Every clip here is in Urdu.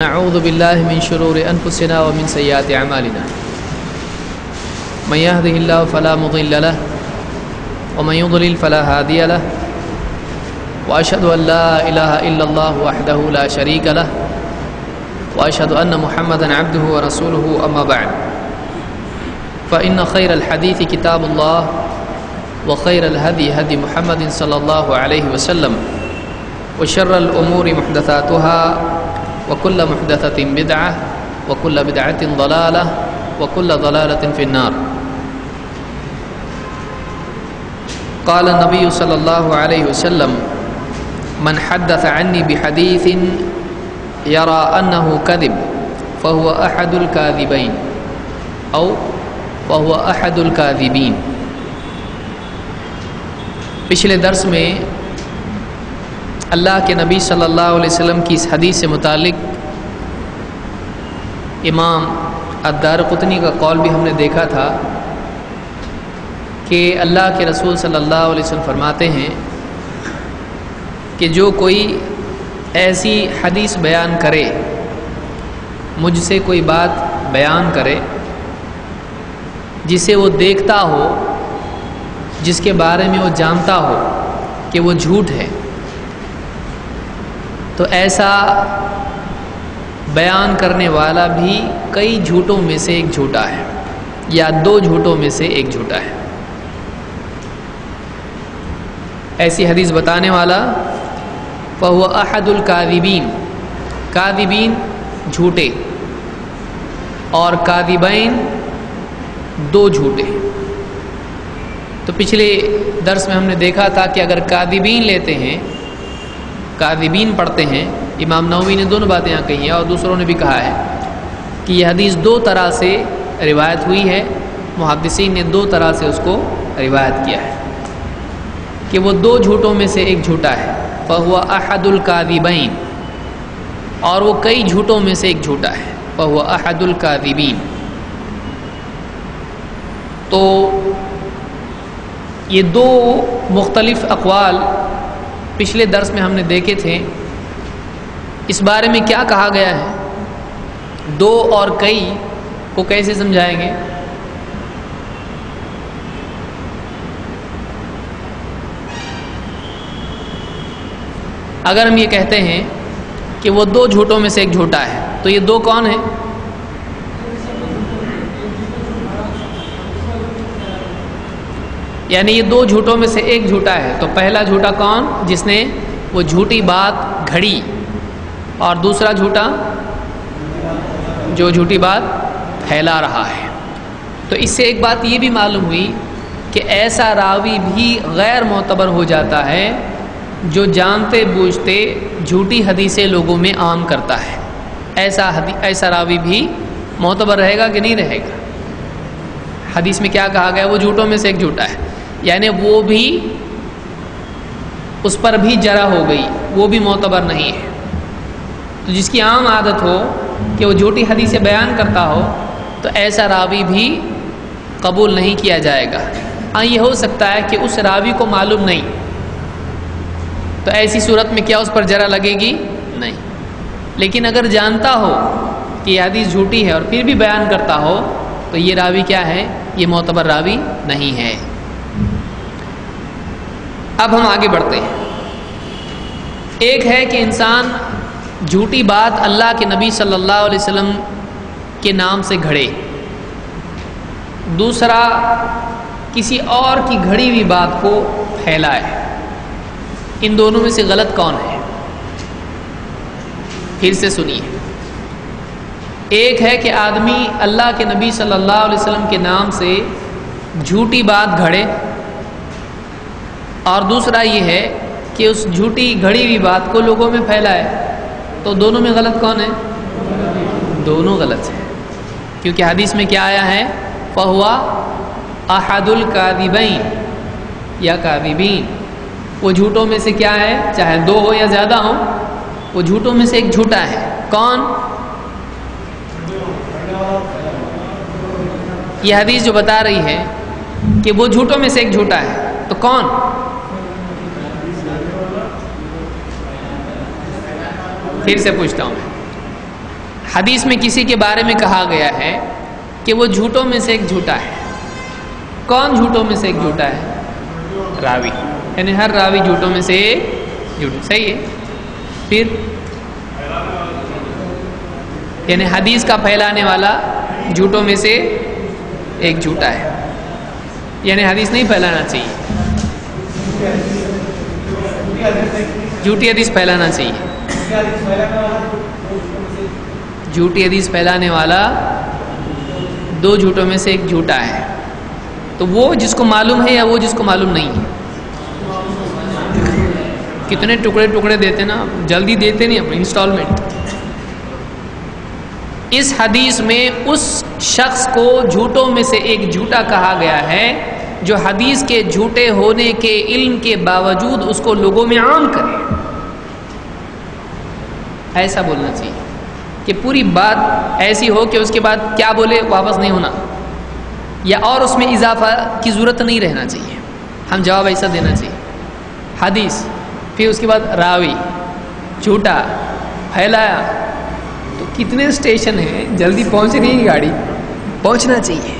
نعوذ باللہ من شرور انفسنا ومن سیئات اعمالنا من يهده الله فلا مضل له ومن يضلل فلا هادي له واشهد ان لا اله الا الله وحده لا شريك له واشهد ان محمدا عبده ورسوله اما بعد فان خير الحديث كتاب الله وخير الهدي هدي محمد صلى الله عليه وسلم وشر الامور محدثاتها وكل محدثة بدعة وكل بدعة ضلالة وكل ضلالة في النار. قال النبي صلى الله عليه وسلم من حدث عني بحديث يرى أنه كذب فهو أحد الكاذبين أو فهو أحد الكاذبين. پچھلے درس میں اللہ کے نبی صلی اللہ علیہ وسلم کی اس حدیث سے متعلق امام الدارقطنی کا قول بھی ہم نے دیکھا تھا کہ اللہ کے رسول صلی اللہ علیہ وسلم فرماتے ہیں کہ جو کوئی ایسی حدیث بیان کرے، مجھ سے کوئی بات بیان کرے جسے وہ دیکھتا ہو، جس کے بارے میں وہ جانتا ہو کہ وہ جھوٹ ہے، تو ایسا بیان کرنے والا بھی کئی جھوٹوں میں سے ایک جھوٹا ہے یا دو جھوٹوں میں سے ایک جھوٹا ہے. ایسی حدیث بتانے والا فہو احد الکاذبین، کاذبین جھوٹے، اور کاذبین دو جھوٹے. تو پچھلے درس میں ہم نے دیکھا تھا کہ اگر کاذبین لیتے ہیں، کاذبین پڑھتے ہیں، امام نووی نے دونوں باتیں یہاں کہی ہیں اور دوسروں نے بھی کہا ہے کہ یہ حدیث دو طرح سے روایت ہوئی ہے، محدثین نے دو طرح سے اس کو روایت کیا ہے کہ وہ دو جھوٹوں میں سے ایک جھوٹا ہے، فہو احد الکاذبین، اور وہ کئی جھوٹوں میں سے ایک جھوٹا ہے، فہو احد الکاذبین. تو یہ دو مختلف اقوال پچھلے درس میں ہم نے دیکھے تھے. اس بارے میں کیا کہا گیا ہے، دو اور کئی کو کیسے سمجھائیں گے؟ اگر ہم یہ کہتے ہیں کہ وہ دو جھوٹوں میں سے ایک جھوٹا ہے، تو یہ دو کون ہیں؟ یعنی یہ دو جھوٹوں میں سے ایک جھوٹا ہے. تو پہلا جھوٹا کون؟ جس نے وہ جھوٹی بات گھڑی، اور دوسرا جھوٹا جو جھوٹی بات پھیلا رہا ہے. تو اس سے ایک بات یہ بھی معلوم ہوئی کہ ایسا راوی بھی غیر معتبر ہو جاتا ہے جو جانتے بوجھتے جھوٹی حدیثیں لوگوں میں عام کرتا ہے. ایسا راوی بھی معتبر رہے گا کہ نہیں رہے گا؟ حدیث میں کیا کہا گیا؟ وہ جھوٹوں میں سے ایک جھوٹا ہے، یعنی وہ بھی، اس پر بھی جرح ہو گئی، وہ بھی معتبر نہیں ہے. تو جس کی عام عادت ہو کہ وہ جھوٹی حدیثیں بیان کرتا ہو، تو ایسا راوی بھی قبول نہیں کیا جائے گا. ہاں یہ ہو سکتا ہے کہ اس راوی کو معلوم نہیں، تو ایسی صورت میں کیا اس پر جرح لگے گی؟ نہیں. لیکن اگر جانتا ہو کہ یہ حدیث جھوٹی ہے اور پھر بھی بیان کرتا ہو، تو یہ راوی کیا ہے؟ یہ معتبر راوی نہیں ہے. اب ہم آگے بڑھتے ہیں. ایک ہے کہ انسان جھوٹی بات اللہ کے نبی صلی اللہ علیہ وسلم کے نام سے گھڑے، دوسرا کسی اور کی گھڑی ہوئی بات کو پھیلائے. ان دونوں میں سے غلط کون ہے؟ پھر سے سنیے. ایک ہے کہ آدمی اللہ کے نبی صلی اللہ علیہ وسلم کے نام سے جھوٹی بات گھڑے، اور دوسرا یہ ہے کہ اس جھوٹی گھڑی ہوئی بات کو لوگوں میں پھیلائے. تو دونوں میں غلط کون ہے؟ دونوں غلط ہیں، کیونکہ حدیث میں کیا آیا ہے؟ فہو احد الکاذبین یا کاذبین. وہ جھوٹوں میں سے کیا ہے؟ چاہے دو ہو یا زیادہ ہو، وہ جھوٹوں میں سے ایک جھوٹا ہے. کون؟ یہ حدیث جو بتا رہی ہے کہ وہ جھوٹوں میں سے ایک جھوٹا ہے، تو کون؟ پھر سے پوچھتا ہوں میں، حدیث میں کسی کے بارے میں کہا گیا ہے کہ وہ جھوٹوں میں سے ایک جھوٹا ہے. کون جھوٹوں میں سے ایک جھوٹا ہے؟ راوی، یعنی ہر راوی جھوٹوں میں سے جھوٹا. صحیح ہے. پھر یعنی حدیث کا پھیلانے والا جھوٹوں میں سے ایک جھوٹا ہے، یعنی حدیث نہیں پھیلانا چاہیے، جھوٹی حدیث پھیلانا چاہیے. جھوٹی حدیث پھیلانے والا دو جھوٹوں میں سے ایک جھوٹا ہے. تو وہ جس کو معلوم ہے یا وہ جس کو معلوم نہیں ہے؟ کتنے ٹکڑے ٹکڑے دیتے نا، جلدی دیتے نہیں اپنے انسٹالمنٹ. اس حدیث میں اس شخص کو جھوٹوں میں سے ایک جھوٹا کہا گیا ہے جو حدیث کے جھوٹے ہونے کے علم کے باوجود اس کو لوگوں میں عام کرے. ایسا بولنا چاہیے کہ پوری بات ایسی ہو کہ اس کے بعد کیا بولے واپس نہیں ہونا، یا اور اس میں اضافہ کی ضرورت نہیں رہنا چاہیے. ہم جواب ایسا دینا چاہیے. حدیث، پھر اس کے بعد راوی جھوٹا پھیلایا، تو کتنے اسٹیشن ہیں، جلدی پہنچ رہی ہے گاڑی، پہنچنا چاہیے.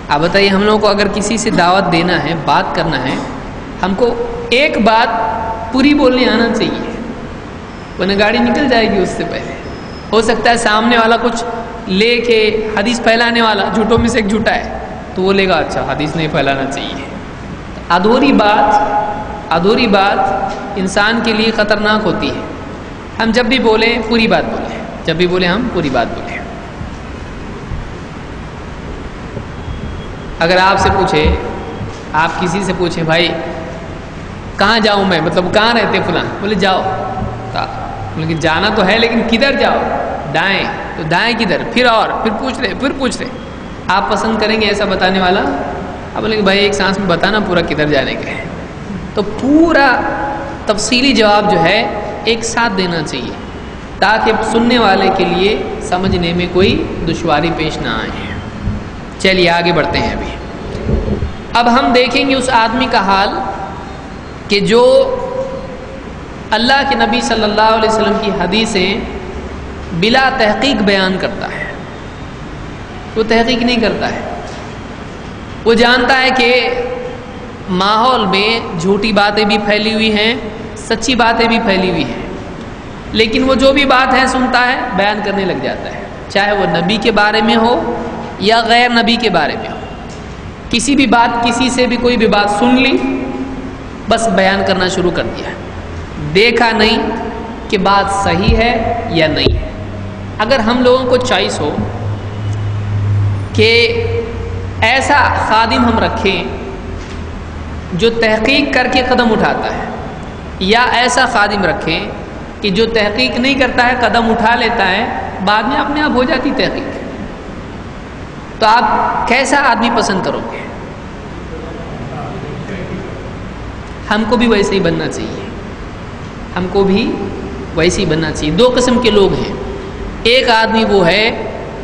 اب بتائیے ہم لوگوں کو اگر کسی سے دعوت دینا ہے، بات کرنا ہے، ہم کو ایک بات پوری بولنے آنا چاہیے، ورنہ گاڑی نکل جائے گی. اس سے پہلے ہو سکتا ہے سامنے والا کچھ لے کے، حدیث پھیلانے والا جھوٹوں میں سے ایک جھوٹا ہے، تو وہ لے گا اچھا حدیث نہیں پھیلانا چاہیے. ادھوری بات انسان کے لیے خطرناک ہوتی ہے. ہم جب بھی بولیں پوری بات بولیں، جب بھی بولیں ہم پوری بات بولیں. اگر آپ سے پوچھے، آپ کسی سے پوچھیں بھائی کہاں جاؤں میں، مطلب کہاں رہتے فلاں، بولے جاؤ، لیکن جانا تو ہے لیکن کدھر جاؤ؟ دائیں. تو دائیں کدھر؟ پھر پوچھ رہے آپ پسند کریں گے ایسا بتانے والا؟ اب بولے کہ بھائی ایک سانس میں بتانا پورا کدھر جانے کا ہے. تو پورا تفصیلی جواب جو ہے ایک ساتھ دینا چاہیے تاکہ سننے والے کے لیے سمجھنے میں کوئی دشواری پیش نہ آئے. چلیے آگے بڑھتے ہیں. اب ہم دیکھیں گے اس آدمی کا حال کہ جو اللہ کے نبی صلی اللہ علیہ وسلم کی حدیثیں بلا تحقیق بیان کرتا ہے. وہ تحقیق نہیں کرتا ہے، وہ جانتا ہے کہ ماحول میں جھوٹی باتیں بھی پھیلی ہوئی ہیں، سچی باتیں بھی پھیلی ہوئی ہیں، لیکن وہ جو بھی بات ہے سنتا ہے، بیان کرنے لگ جاتا ہے، چاہے وہ نبی کے بارے میں ہو یا غیر نبی کے بارے میں ہو. کسی بھی بات، کسی سے بھی کوئی بھی بات سن لی، بس بیان کرنا شروع کر دیا، دیکھا نہیں کہ بات صحیح ہے یا نہیں ہے. اگر ہم لوگوں کو چوائس ہو کہ ایسا خادم ہم رکھیں جو تحقیق کر کے قدم اٹھاتا ہے، یا ایسا خادم رکھیں کہ جو تحقیق نہیں کرتا ہے، قدم اٹھا لیتا ہے، بعد میں اپنے آپ ہو جاتی تحقیق، تو آپ کیسا آدمی پسند کرو گے؟ ہم کو بھی ویسے ہی بننا چاہیے، ہم کو بھی ویسے ہی بننا چاہیے. دو قسم کے لوگ ہیں. ایک آدمی وہ ہے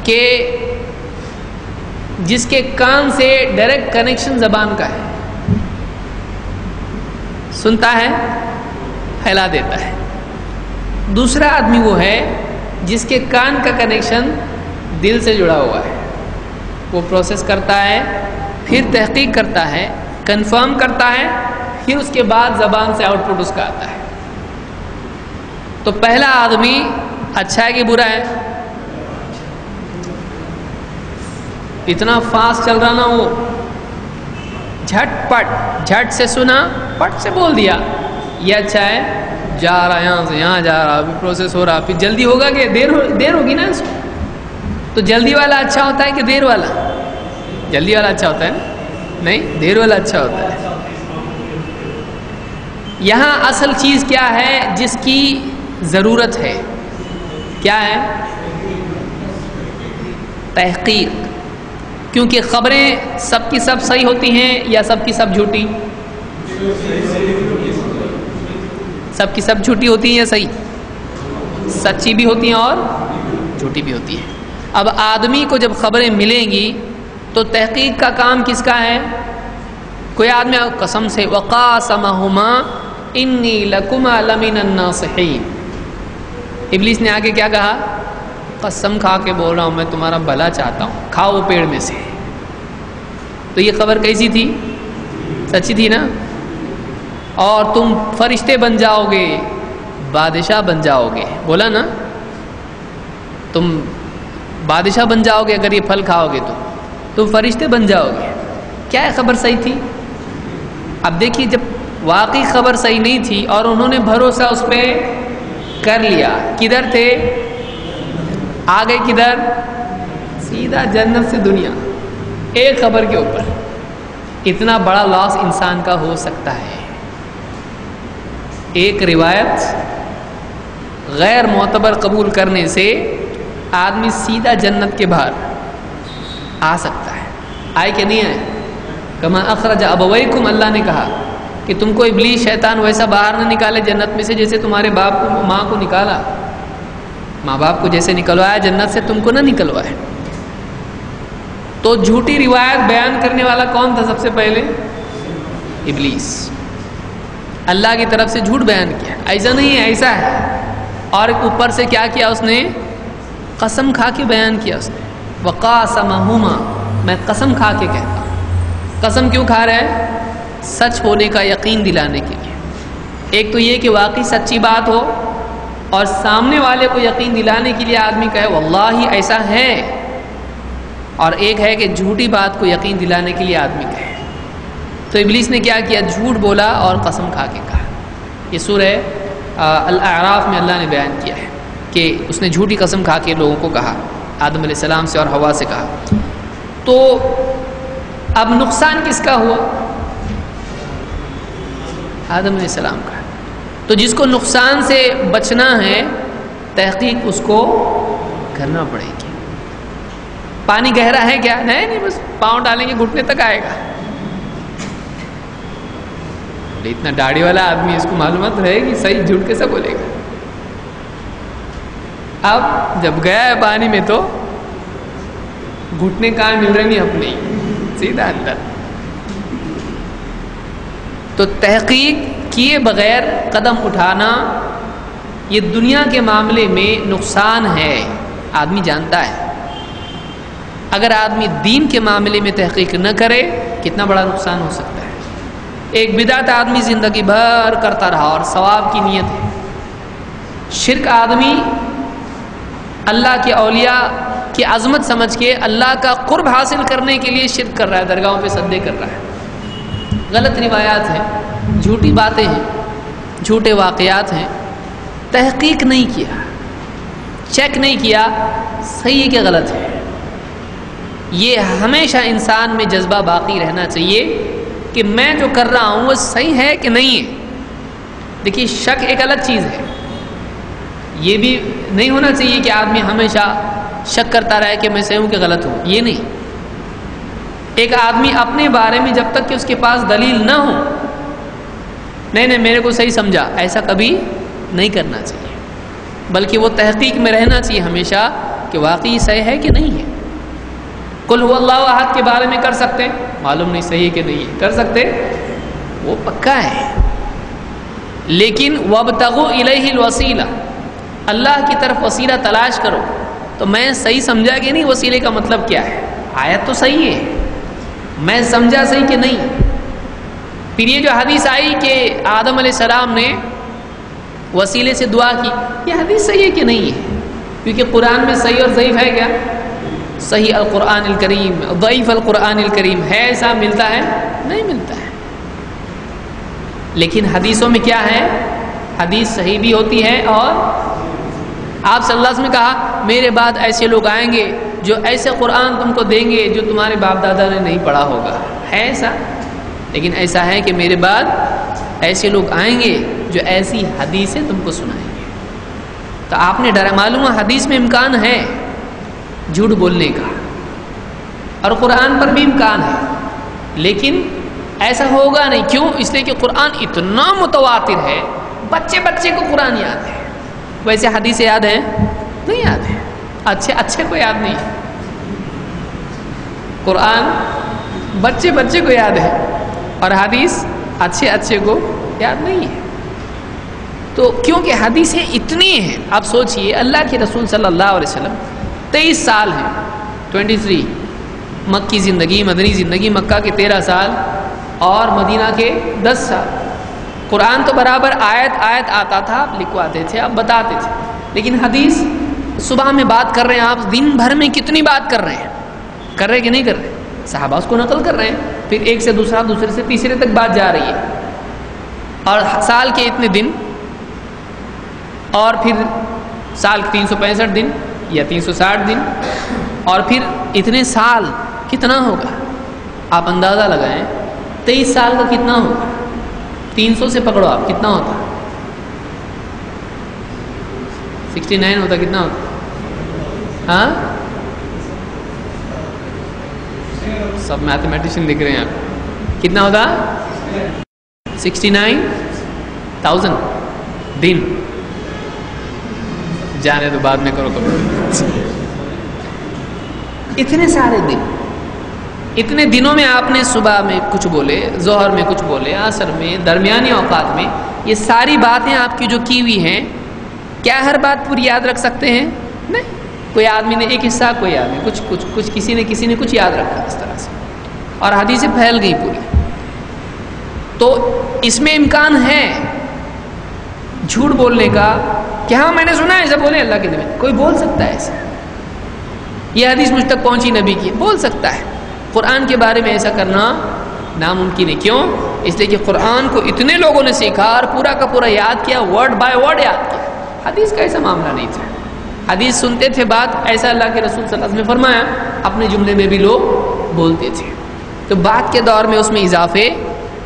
کہ جس کے کان سے ڈائریکٹ کنیکشن زبان کا ہے، سنتا ہے پھیلا دیتا ہے. دوسرا آدمی وہ ہے جس کے کان کا کنیکشن دل سے جڑا ہوا ہے، وہ پروسیس کرتا ہے، پھر تحقیق کرتا ہے، کنفرم کرتا ہے، پھر اس کے بعد زبان سے آؤٹ پٹ اس کا آتا ہے. تو پہلا آدمی اچھا ہے کہ برا ہے؟ اتنا فاسٹ چل رہا نا، وہ جھٹ پٹ، جھٹ سے سنا، پٹ سے بول دیا، یہ اچھا ہے، جا رہا یہاں سے یہاں جا رہا، ابھی پروسیس ہو رہا، پھر جلدی ہوگا کہ دیر ہوگی نا اس کو. تو جلدی والا اچھا ہوتا ہے کہ دیر والا؟ جلدی والا اچھا ہوتا ہے نا؟ نہیں، دیر والا اچھا ہوتا ہے. یہاں اصل چیز کیا ہے جس کی ضرورت ہے؟ کیا ہے؟ تحقیق. کیونکہ خبریں سب کی سب صحیح ہوتی ہیں یا سب کی سب جھوٹی؟ سب کی سب جھوٹی ہوتی ہیں یا صحیح؟ سچی بھی ہوتی ہیں اور جھوٹی بھی ہوتی ہیں. اب آدمی کو جب خبریں ملیں گی تو تحقیق کا کام کس کا ہے؟ کوئی آدمی قسم سے وَقَاسَمَهُمَا إِنِّي لَكُمَا لَمِنَ النَّاصِحِينَ، ابلیس نے آگے کیا کہا؟ قسم کھا کے بول رہا ہوں میں تمہارا بھلا چاہتا ہوں، کھاؤ پیڑ میں سے۔ تو یہ خبر کیسی تھی؟ سچی تھی نا؟ اور تم فرشتے بن جاؤ گے، بادشاہ بن جاؤ گے، بولا نا تم بادشاہ بن جاؤ گے اگر یہ پھل کھاؤ گے تو تم فرشتے بن جاؤ گے۔ کیا ہے خبر صحیح تھی؟ اب دیکھیے جب واقعی خبر صحیح نہیں تھی اور انہوں نے بھروسہ اس پہ کر لیا، کدھر تھے؟ آگے کدھر؟ سیدھا جنت سے دنیا، ایک خبر کے اوپر۔ اتنا بڑا لاس انسان کا ہو سکتا ہے۔ ایک روایت غیر معتبر قبول کرنے سے آدمی سیدھا جنت کے باہر آ سکتا ہے۔ آئے کہ نہیں آئے؟ کما اخرج ابویکم، اللہ نے کہا کہ تم کو ابلیس شیطان ویسا باہر نہ نکالے جنت میں سے جیسے تمہارے باپ کو ماں کو نکالا، ماں باپ کو جیسے نکلوایا جنت سے تم کو نہ نکلوائے۔ تو جھوٹی روایت بیان کرنے والا کون تھا سب سے پہلے؟ ابلیس۔ اللہ کی طرف سے جھوٹ بیان کیا، ایسا نہیں ہے ایسا ہے، اور اوپر سے کیا کیا اس نے؟ قسم کھا کے بیان کیا اس نے، وقاسمہما، میں قسم کھا کے کہتا ہوں۔ قسم کیوں کھا رہا ہے؟ سچ ہونے کا یقین دلانے کے لیے۔ ایک تو یہ کہ واقعی سچی بات ہو، اور سامنے والے کو یقین دلانے کے لیے آدمی کہے واللہ ایسا ہے، اور ایک ہے کہ جھوٹی بات کو یقین دلانے کے لیے آدمی کہے۔ تو ابلیس نے کیا کیا؟ جھوٹ بولا اور قسم کھا کے کہا۔ یہ سورہ الاعراف میں اللہ نے بیان کیا ہے کہ اس نے جھوٹی قسم کھا کے لوگوں کو کہا، آدم علیہ السلام سے اور حوا سے کہا۔ تو اب نقصان کس کا ہوا؟ آدم علیہ السلام کا۔ تو جس کو نقصان سے بچنا ہے تحقیق اس کو کرنا پڑے گی۔ پانی گہرا ہے کیا؟ نہیں بس پاؤں ڈالیں گے گھٹنے تک آئے گا۔ اتنا داڑھی والا آدمی، اس کو معلومات رہے گی صحیح جھوٹ کیسا بولے گا؟ اب جب گیا ہے پانی میں تو گھٹنے کہاں مل رہے نہیں اپنے، سیدھا اندر۔ تو تحقیق کیے بغیر قدم اٹھانا یہ دنیا کے معاملے میں نقصان ہے، آدمی جانتا ہے۔ اگر آدمی دین کے معاملے میں تحقیق نہ کرے کتنا بڑا نقصان ہو سکتا ہے۔ ایک بدعت آدمی زندگی بھر کرتا رہا اور ثواب کی نیت ہے۔ شرک آدمی اللہ کے اولیاء کی عظمت سمجھ کے اللہ کا قرب حاصل کرنے کے لیے شرک کر رہا ہے، درگاہوں پہ سجدے کر رہا ہے۔ غلط روایات ہیں، جھوٹی باتیں ہیں، جھوٹے واقعات ہیں، تحقیق نہیں کیا، چیک نہیں کیا صحیح ہے کہ غلط ہے۔ یہ ہمیشہ انسان میں جذبہ باقی رہنا چاہیے کہ میں جو کر رہا ہوں وہ صحیح ہے کہ نہیں ہے۔ دیکھیے شک ایک الگ چیز ہے، یہ بھی نہیں ہونا چاہیے کہ آدمی ہمیشہ شک کرتا رہے کہ میں صحیح ہوں کہ غلط ہوں، یہ نہیں۔ ایک آدمی اپنے بارے میں جب تک کہ اس کے پاس دلیل نہ ہو، نہیں میرے کو صحیح سمجھا، ایسا کبھی نہیں کرنا چاہیے، بلکہ وہ تحقیق میں رہنا چاہیے ہمیشہ کہ واقعی صحیح ہے کہ نہیں ہے۔ قل هو اللہ احد کے بارے میں کر سکتے، معلوم نہیں صحیح کہ نہیں ہے، کر سکتے، وہ پکا ہے۔ لیکن وابتغوا الیہ الوسیلہ، اللہ کی طرف وسیلہ تلاش کرو۔ تو میں صحیح سمجھا کہ نہیں، وسیلے کا مطلب کیا ہے؟ آیت تو صحیح ہے، میں سمجھا صحیح کہ نہیں۔ پھر یہ جو حدیث آئی کہ آدم علیہ السلام نے وسیلے سے دعا کی، یہ حدیث صحیح ہے کہ نہیں ہے؟ کیونکہ قرآن میں صحیح اور ضعیف ہے کیا؟ صحیح القرآن الکریم، ضعیف القرآن الکریم ہے، ایسا ملتا ہے؟ نہیں ملتا ہے۔ لیکن حدیثوں میں کیا ہے؟ حدیث صحیح بھی ہوتی ہے، اور آپ صلی اللہ علیہ وسلم نے کہا میرے بعد ایسے لوگ آئیں گے جو ایسے قرآن تم کو دیں گے جو تمہارے باپ دادا نے نہیں پڑھا ہوگا، ہے ایسا؟ لیکن ایسا ہے کہ میرے بعد ایسے لوگ آئیں گے جو ایسی حدیثیں تم کو سنائیں گے۔ تو آپ نے ڈرا، معلوم ہے حدیث میں امکان ہے جھوٹ بولنے کا، اور قرآن پر بھی امکان ہے، لیکن ایسا ہوگا نہیں۔ کیوں؟ اس لیے کہ قرآن اتنا متواتر ہے، بچے بچے کو قرآن یاد ہے۔ ویسے حدیث یاد ہے؟ نہیں یاد ہے، اچھے کو یاد نہیں۔ قرآن بچے بچے کو یاد ہے، اور حدیث اچھے کو یاد نہیں ہے۔ تو کیونکہ حدیثیں اتنی ہیں، آپ سوچئے اللہ کے رسول صلی اللہ علیہ وسلم 23 سال ہیں، 23 مکی زندگی، مدنی زندگی، مکہ کے 13 سال اور مدینہ کے 10 سال. قرآن تو برابر آیت آیت آتا تھا، آپ لکھواتے تھے، آپ بتاتے تھے، لیکن حدیث صبح میں بات کر رہے ہیں، آپ دن بھر میں کتنی بات کر رہے ہیں، کر رہے کہ نہیں کر رہے؟ صحابہ اس کو نقل کر رہے ہیں، پھر ایک سے دوسرا، دوسرے سے تیسرے تک بات جا رہی ہے، اور سال کے اتنے دن، اور پھر سال کے 365 دن یا 360 دن، اور پھر اتنے سال کتنا ہوگا؟ آپ اندازہ لگائیں، 23 سال کا کتنا ہوگا؟ 300 سے پکڑو آپ، کتنا ہوتا؟ 69 ہوتا، کتنا ہوتا؟ ہاں، سب میتھمیٹیشین لکھ رہے ہیں آپ، کتنا ہوتا؟ 69,000 دن. جانے تو بعد میں کرو تو. اتنے سارے دن، اتنے دنوں میں آپ نے صبح میں کچھ بولے، ظہر میں کچھ بولے، عصر میں، درمیانی اوقات میں، یہ ساری باتیں آپ کی جو کی ہوئی ہیں، کیا ہر بات پوری یاد رکھ سکتے ہیں؟ نہیں. کوئی آدمی نے ایک حصہ، کوئی آدمی کچھ کسی نے کچھ یاد رکھا اس طرح سے، اور حدیثیں پھیل گئی پوری. تو اس میں امکان ہے جھوٹ بولنے کا کہ ہاں میں نے سنا ہے ایسا، بولے اللہ کے نبی، کوئی بول سکتا ہے ایسا، یہ حدیث مجھ تک پہنچی نبی کی، بول سکتا ہے. قرآن کے بارے میں ایسا کرنا ناممکن ہے. کیوں؟ اس لیے کہ قرآن کو اتنے لوگوں نے سیکھا اور پورا کا پورا یاد کیا، ورڈ بائی ورڈ یاد کیا. حدیث کا ایسا معاملہ نہیں تھا. حدیث سنتے تھے بات، ایسا اللہ کے رسول صلی اللہ علیہ وسلم نے فرمایا، اپنے جملے میں بھی لوگ بولتے تھے. تو بات کے دور میں اس میں اضافے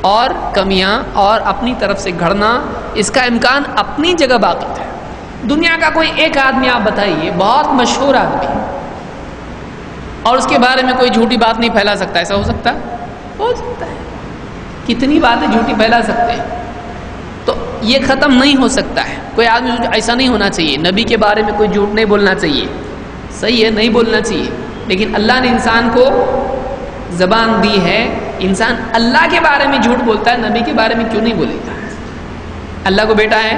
اور کمیاں اور اپنی طرف سے گھڑنا، اس کا امکان اپنی جگہ باقی تھا. دنیا کا کوئی ایک آدمی آپ بتائیے، بہت مشہور آدمی، اور اس کے بارے میں کوئی جھوٹی بات نہیں پھیلا سکتا، ایسا ہو سکتا ہے؟ ہو سکتا ہے. کتنی باتیں جھوٹی پھیلا سکتے ہیں. تو یہ ختم نہیں ہو سکتا ہے. کوئی آدمی ایسا نہیں ہونا چاہیے، نبی کے بارے میں کوئی جھوٹ نہیں بولنا چاہیے. صحیح ہے، نہیں بولنا چاہیے، لیکن اللہ نے انسان کو زبان دی ہے. انسان اللہ کے بارے میں جھوٹ بولتا ہے، نبی کے بارے میں کیوں نہیں بولے گا؟ اللہ کو بیٹا ہے؟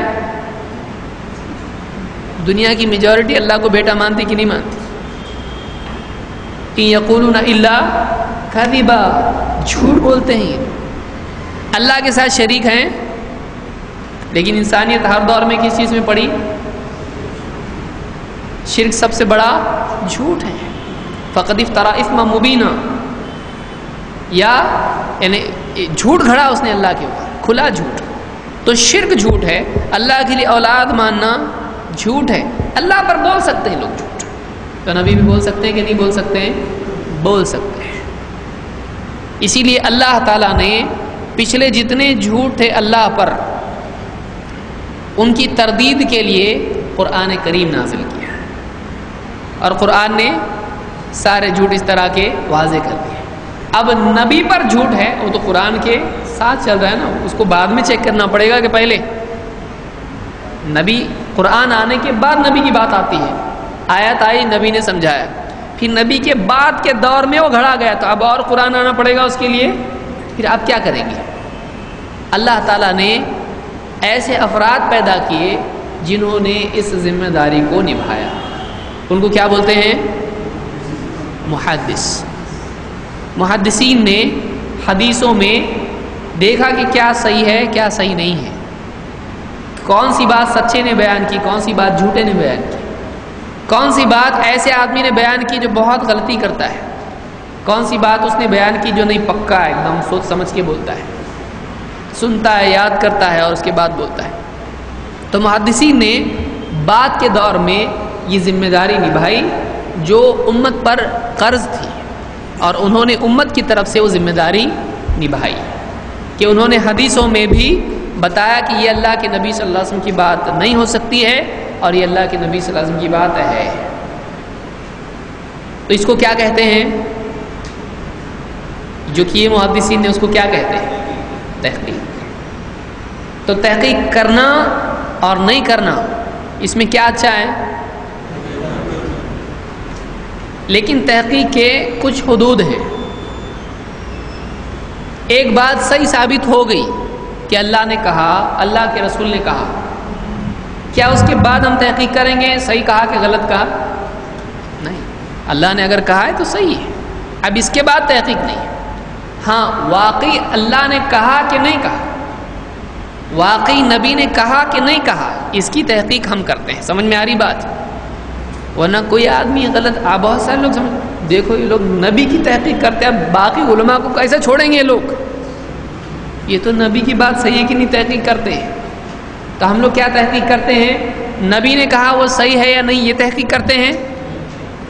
دنیا کی میجورٹی اللہ کو بیٹا مانتی کہ نہیں مانتی؟ ان یقولون الا کذبا، جھوٹ بولتے ہیں، اللہ کے ساتھ شریک ہیں. لیکن انسانیت ہر دور میں کس چیز میں پڑی؟ شرک سب سے بڑا جھوٹ ہے. فقد افترا اثما مبینا، یا یعنی جھوٹ گھڑا اس نے اللہ کے اوپر، کھلا جھوٹ. تو شرک جھوٹ ہے، اللہ کے لیے اولاد ماننا جھوٹ ہے. اللہ پر بول سکتے ہیں لوگ جھوٹ، تو نبی بھی بول سکتے ہیں کہ نہیں بول سکتے ہیں؟ بول سکتے ہیں. اسی لیے اللہ تعالیٰ نے پچھلے جتنے جھوٹ تھے اللہ پر، ان کی تردید کے لیے قرآن کریم نازل کیا، اور قرآن نے سارے جھوٹ اس طرح کے واضح کر دیے. اب نبی پر جھوٹ ہے، وہ تو قرآن کے ساتھ چل رہا ہے نا، اس کو بعد میں چیک کرنا پڑے گا کہ پہلے نبی، قرآن آنے کے بعد نبی کی بات آتی ہے. آیت آئی، نبی نے سمجھایا، پھر نبی کے بعد کے دور میں وہ گھڑا گیا، تو اب اور قرآن آنا پڑے گا اس کے لیے. پھر آپ کیا کریں گے؟ اللہ تعالیٰ نے ایسے افراد پیدا کیے جنہوں نے اس ذمہ داری کو نبھایا. ان کو کیا بولتے ہیں؟ محدث. محدثین نے حدیثوں میں دیکھا کہ کیا صحیح ہے، کیا صحیح نہیں ہے، کون سی بات سچے نے بیان کی، کون سی بات جھوٹے نے بیان کی، کون سی بات ایسے آدمی نے بیان کی جو بہت غلطی کرتا ہے، کون سی بات اس نے بیان کی جو نہیں، پکا ایک دم سوچ سمجھ کے بولتا ہے، سنتا ہے، یاد کرتا ہے اور اس کے بعد بولتا ہے. تو محدثین نے بعد کے دور میں یہ ذمہ داری نبھائی جو امت پر قرض تھی، اور انہوں نے امت کی طرف سے وہ ذمہ داری نبھائی کہ انہوں نے حدیثوں میں بھی بتایا کہ یہ اللہ کے نبی صلی اللہ علیہ وسلم کی بات نہیں ہو سکتی ہے، اور یہ اللہ کے نبی صلی اللہ علیہ وسلم کی بات ہے. تو اس کو کیا کہتے ہیں؟ جو کیے محدثین نے اس کو کیا کہتے ہیں؟ تحقیق. تو تحقیق کرنا اور نہیں کرنا، اس میں کیا اچھا ہے؟ لیکن تحقیق کے کچھ حدود ہیں. ایک بات صحیح ثابت ہو گئی کہ اللہ نے کہا، اللہ کے رسول نے کہا، کیا اس کے بعد ہم تحقیق کریں گے صحیح کہا کہ غلط کہا؟ نہیں، اللہ نے اگر کہا ہے تو صحیح ہے، اب اس کے بعد تحقیق نہیں ہے۔ ہاں واقعی اللہ نے کہا کہ نہیں کہا، واقعی نبی نے کہا کہ نہیں کہا، اس کی تحقیق ہم کرتے ہیں۔ سمجھ میں آ رہی بات؟ ورنہ کوئی آدمی غلط بہت سارے لوگ سمجھ، دیکھو یہ لوگ نبی کی تحقیق کرتے ہیں، باقی علماء کو کیسے چھوڑیں گے یہ لوگ؟ یہ تو نبی کی بات صحیح ہے کہ نہیں تحقیق کرتے ہیں۔ تو ہم لوگ کیا تحقیق کرتے ہیں؟ نبی نے کہا وہ صحیح ہے یا نہیں، یہ تحقیق کرتے ہیں۔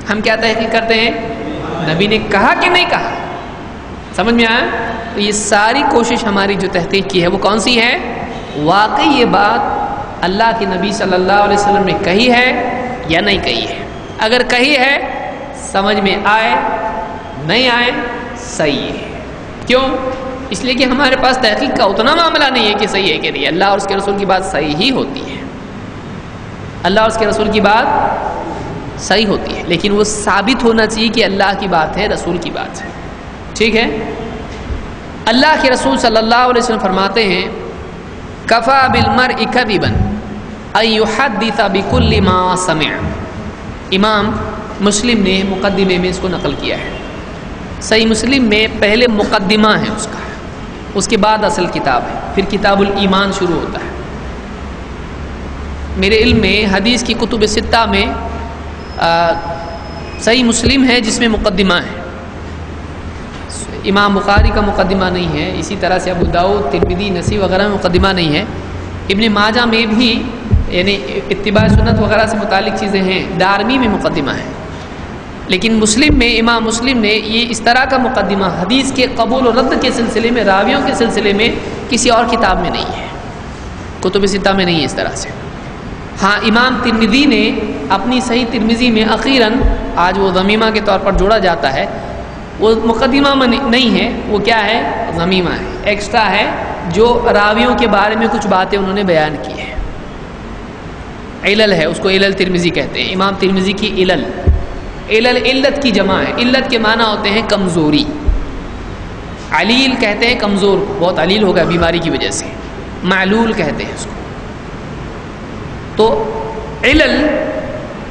ہم کیا تحقیق کرتے ہیں؟ نبی نے کہا کہ نہیں کہا۔ سمجھ میں آیا؟ تو یہ ساری کوشش ہماری جو تحقیق کی ہے وہ کون سی ہے؟ واقعی یہ بات اللہ کے نبی صلی اللہ علیہ وسلم نے کہی ہے یا نہیں کہی ہے۔ اگر کہی ہے سمجھ میں آئے، نہیں آئے صحیح ہے۔ کیوں؟ اس لیے کہ ہمارے پاس تحقیق کا اتنا معاملہ نہیں ہے کہ صحیح ہے کہ نہیں۔ اللہ اور اس کے رسول کی بات صحیح ہی ہوتی ہے، اللہ اور اس کے رسول کی بات صحیح ہوتی ہے، لیکن وہ ثابت ہونا چاہیے کہ اللہ کی بات ہے، رسول کی بات ہے۔ ٹھیک ہے؟ اللہ کے رسول صلی اللہ علیہ وسلم فرماتے ہیں کفا بالمرء کذبا ان یحدث بکل ما سمع۔ امام مسلم نے مقدمے میں اس کو نقل کیا ہے۔ صحیح مسلم میں پہلے مقدمہ ہے اس کا، اس کے بعد اصل کتاب ہے، پھر کتاب الایمان شروع ہوتا ہے۔ میرے علم میں حدیث کی کتب ستہ میں صحیح مسلم ہے جس میں مقدمہ ہے، امام بخاری کا مقدمہ نہیں ہے، اسی طرح سے ابو داؤد، ترمذی، نسائی وغیرہ میں مقدمہ نہیں ہے۔ ابن ماجہ میں بھی یعنی اتباع سنت وغیرہ سے متعلق چیزیں ہیں، دارمی میں مقدمہ ہے، لیکن مسلم میں امام مسلم نے یہ اس طرح کا مقدمہ حدیث کے قبول و رد کے سلسلے میں، راویوں کے سلسلے میں کسی اور کتاب میں نہیں ہے، کتب ستہ میں نہیں ہے اس طرح سے۔ ہاں امام ترمذی نے اپنی صحیح ترمذی میں اخیراً، آج وہ ضمیمہ کے طور پر جوڑا جاتا ہے، وہ مقدمہ میں نہیں ہے، وہ کیا ہے؟ ضمیمہ ہے، ایکسٹرا ہے، جو راویوں کے بارے میں کچھ باتیں انہوں نے بیان کی ہے، علل ہے، اس کو علل ترمذی کہتے ہیں۔ امام ترمذی کی علل، علل علت کی جمع ہے، علت کے معنی ہوتے ہیں کمزوری، علیل کہتے ہیں کمزور، بہت علیل ہوگا بیماری کی وجہ سے، معلول کہتے ہیں اس کو۔ تو علل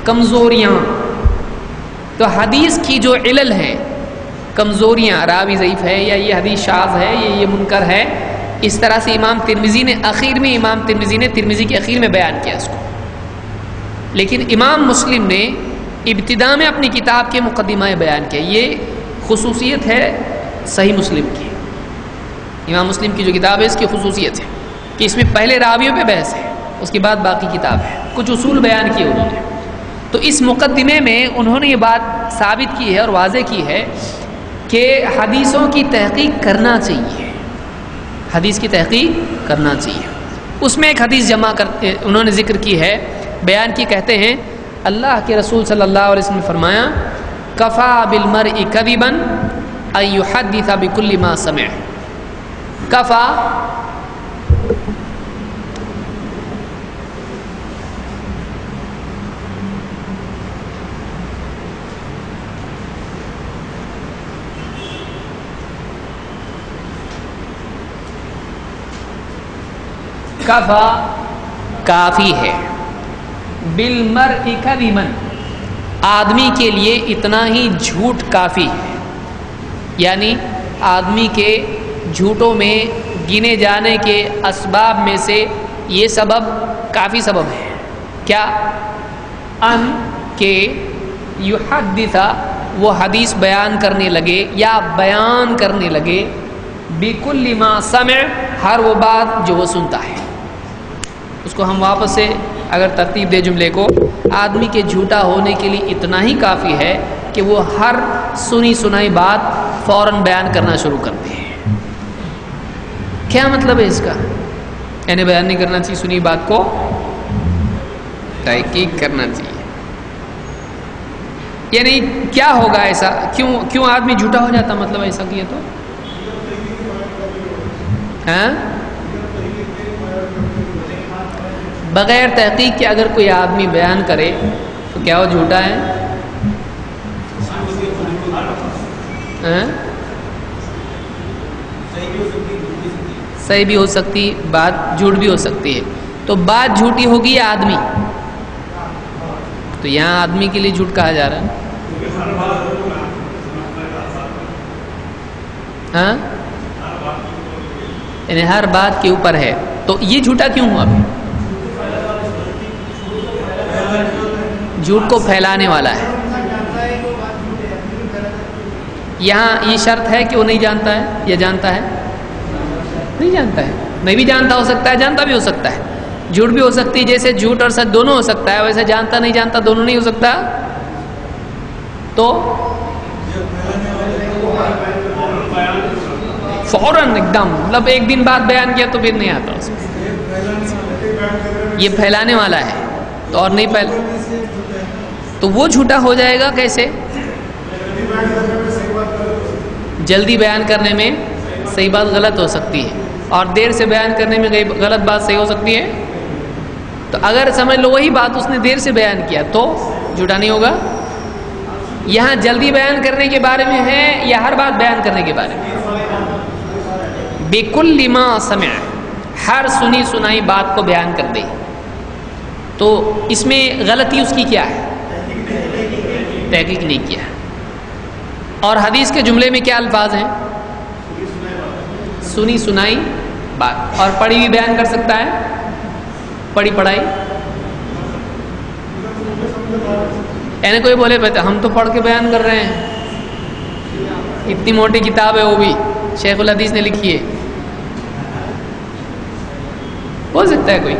کمزوریاں، تو حدیث کی جو علل ہیں، کمزوریاں، راوی ضعیف ہے یا یہ حدیث شاذ ہے یا یہ منکر ہے، اس طرح سے امام ترمذی نے اخیر میں، امام ترمذی نے ترمذی کے اخیر میں بیان کیا اس کو۔ لیکن امام مسلم نے ابتدا میں اپنی کتاب کے مقدمہ بیان کیا، یہ خصوصیت ہے صحیح مسلم کی۔ امام مسلم کی جو کتاب ہے اس کی خصوصیت ہے کہ اس میں پہلے راویوں پہ بحث ہے، اس کے بعد باقی کتاب ہے، کچھ اصول بیان کیے انہوں نے۔ تو اس مقدمے میں انہوں نے یہ بات ثابت کی ہے اور واضح کی ہے کہ حدیثوں کی تحقیق کرنا چاہیے، حدیث کی تحقیق کرنا چاہیے۔ اس میں ایک حدیث جمع کرتے انہوں نے ذکر کی ہے، بیان کی، کہتے ہیں اللہ کے رسول صلی اللہ علیہ وسلم نے فرمایا کفا بالمرء کذبا ان یحدث بکل ما سمع۔ کفا کفا کافی ہے، بالمرء کذبا آدمی کے لیے اتنا ہی جھوٹ کافی ہے، یعنی آدمی کے جھوٹوں میں گنے جانے کے اسباب میں سے یہ سبب کافی سبب ہے۔ کیا؟ ان کہ یحدث وہ حدیث بیان کرنے لگے یا بیان کرنے لگے، بکل ما سمع ہر وہ بات جو وہ سنتا ہے۔ اس کو ہم واپس سے اگر ترتیب دے جملے کو، آدمی کے جھوٹا ہونے کے لیے اتنا ہی کافی ہے کہ وہ ہر سنی سنائی بات فوراً بیان کرنا شروع کرتے ہیں۔ کیا مطلب ہے اس کا؟ یعنی بیان نہیں کرنا چاہیے، سنی بات کو تحقیق کرنا چاہیے۔ یعنی کیا ہوگا ایسا؟ کیوں آدمی جھوٹا ہو جاتا؟ مطلب ایسا کیے تو بغیر تحقیق کے اگر کوئی آدمی بیان کرے تو کیا وہ جھوٹا ہے؟ صحیح بھی ہو سکتی بات، جھوٹ بھی ہو سکتی ہے۔ تو بات جھوٹی ہوگی یا آدمی؟ تو یہاں آدمی کے لیے جھوٹ کہا جا رہا ہے. ہاں یعنی ہر بات کے اوپر ہے. تو یہ جھوٹا کیوں ہوا؟ جھوٹ کو پھیلانے والا ہے. یہاں یہ شرط ہے کہ وہ نہیں جانتا ہے یا جانتا ہے؟ نہیں جانتا ہے. نہیں بھی جانتا ہو سکتا ہے، جانتا بھی ہو سکتا ہے. جھوٹ بھی ہو سکتی ہے، جیسے جھوٹ اور سچ دونوں ہو سکتا ہے، ویسے جانتا نہیں جانتا دونوں نہیں ہو سکتا. تو فوراً ایک دم مطلب ایک دن بعد بیان کیا تو پھر نہیں آتا اس میں. یہ پھیلانے والا ہے تو اور نہیں تو وہ جھوٹا ہو جائے گا کیسے؟ جلدی بیان کرنے میں صحیح بات غلط ہو سکتی ہے، اور دیر سے بیان کرنے میں غلط بات صحیح ہو سکتی ہے. تو اگر سمجھ لو وہی بات اس نے دیر سے بیان کیا تو جھوٹا نہیں ہوگا. یہاں جلدی بیان کرنے کے بارے میں ہے یا ہر بات بیان کرنے کے بارے میں؟ بِكُلِّ مَا سَمِعَ، ہر سنی سنائی بات کو بیان کر دے. تو اس میں غلطی اس کی کیا ہے؟ تحقیق نہیں کیا. اور حدیث کے جملے میں کیا الفاظ ہیں؟ سنی سنائی بات. اور پڑھی بھی بیان کر سکتا ہے؟ پڑھی پڑھائی یعنی کوئی بولے بیٹا ہم تو پڑھ کے بیان کر رہے ہیں، اتنی موٹی کتاب ہے وہ بھی شیخ الحدیث نے لکھی ہے، بول سکتا ہے کوئی؟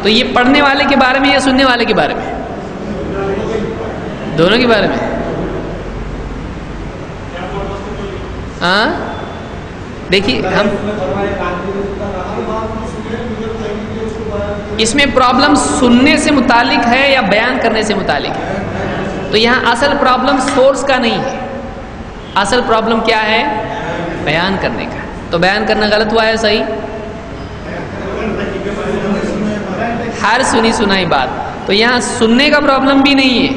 تو یہ پڑھنے والے کے بارے میں یا سننے والے کے بارے میں؟ دونوں کے بارے میں. ہاں دیکھیے ہم اس میں پرابلم سننے سے متعلق ہے یا بیان کرنے سے متعلق ہے. تو یہاں اصل پرابلم سورس کا نہیں ہے، اصل پرابلم کیا ہے؟ بیان کرنے کا. تو بیان کرنا غلط ہوا ہے صحیح؟ ہر سنی سنائی بات. تو یہاں سننے کا پرابلم بھی نہیں ہے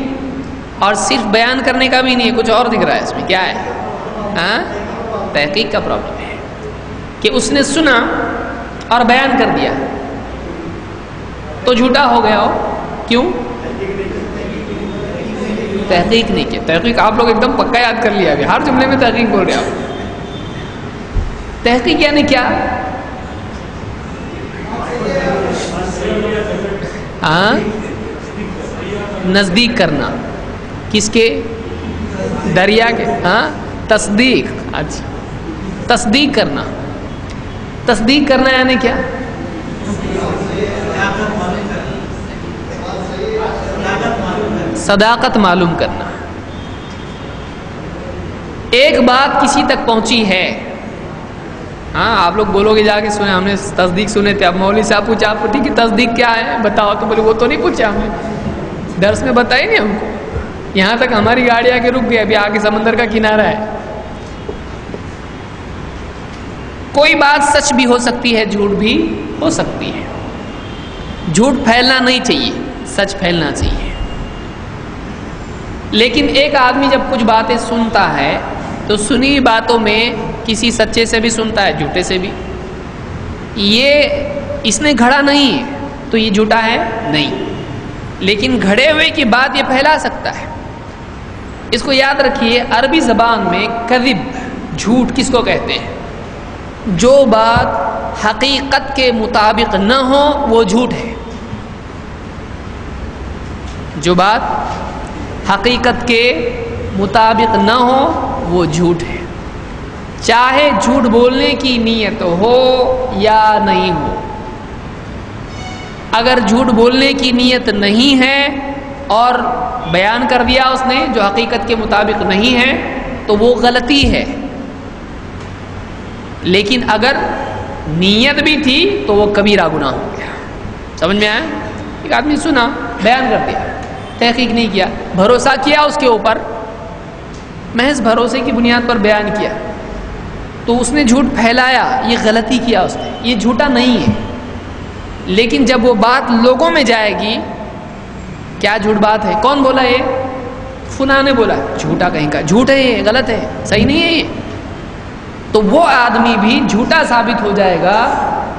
اور صرف بیان کرنے کا بھی نہیں ہے، کچھ اور دکھ رہا ہے اس میں. کیا ہے؟ ہاں تحقیق کا پرابلم ہے کہ اس نے سنا اور بیان کر دیا تو جھوٹا ہو گیا ہو. کیوں؟ تحقیق نہیں کیا. تحقیق آپ لوگ ایک دم پکا یاد کر لیا ابھی، ہر جملے میں تحقیق بول رہے ہیں آپ. تحقیق یعنی کیا؟ ہاں نزدیک کرنا. کس کے؟ دریا کے. ہاں تصدیق. اچھا تصدیق کرنا. تصدیق کرنا یعنی کیا؟ صداقت معلوم کرنا. ایک بات کسی تک پہنچی ہے، ہاں آپ لوگ بولو گے جا کے سنے ہم نے تصدیق سنے تھے. اب مولوی صاحب پوچھا آپ کو ٹھیک ہے تصدیق کیا ہے بتاؤ، تو بولے وہ تو نہیں پوچھا ہم نے، درس میں بتائی نہیں ہم کو. یہاں تک ہماری گاڑی آ کے رک گئی، ابھی آگے سمندر کا کنارہ ہے. کوئی بات سچ بھی ہو سکتی ہے، جھوٹ بھی ہو سکتی ہے. جھوٹ پھیلنا نہیں چاہیے، سچ پھیلنا چاہیے. لیکن ایک آدمی جب کچھ باتیں سنتا ہے تو سنی باتوں میں کسی سچے سے بھی سنتا ہے، جھوٹے سے بھی. یہ اس نے گھڑا نہیں ہے تو یہ جھوٹا ہے نہیں، لیکن گھڑے ہوئے کی بات یہ پھیلا سکتا ہے. اس کو یاد رکھیے، عربی زبان میں کذب جھوٹ کس کو کہتے ہیں؟ جو بات حقیقت کے مطابق نہ ہو وہ جھوٹ ہے. جو بات حقیقت کے مطابق نہ ہو وہ جھوٹ ہے، چاہے جھوٹ بولنے کی نیت ہو یا نہیں ہو. اگر جھوٹ بولنے کی نیت نہیں ہے اور بیان کر دیا اس نے جو حقیقت کے مطابق نہیں ہے تو وہ غلطی ہے. لیکن اگر نیت بھی تھی تو وہ کبیرہ گناہ ہو گیا. سمجھ میں آیا؟ ایک آدمی سنا، بیان کر دیا، تحقیق نہیں کیا، بھروسہ کیا اس کے اوپر، محض بھروسے کی بنیاد پر بیان کیا تو اس نے جھوٹ پھیلایا، یہ غلطی کیا اس نے. یہ جھوٹا نہیں ہے، لیکن جب وہ بات لوگوں میں جائے گی، کیا جھوٹ بات ہے؟ کون بولا؟ یہ فلاں نے بولا. جھوٹا کہیں کا، جھوٹ ہے یہ، غلط ہے، صحیح نہیں ہے یہ. تو وہ آدمی بھی جھوٹا ثابت ہو جائے گا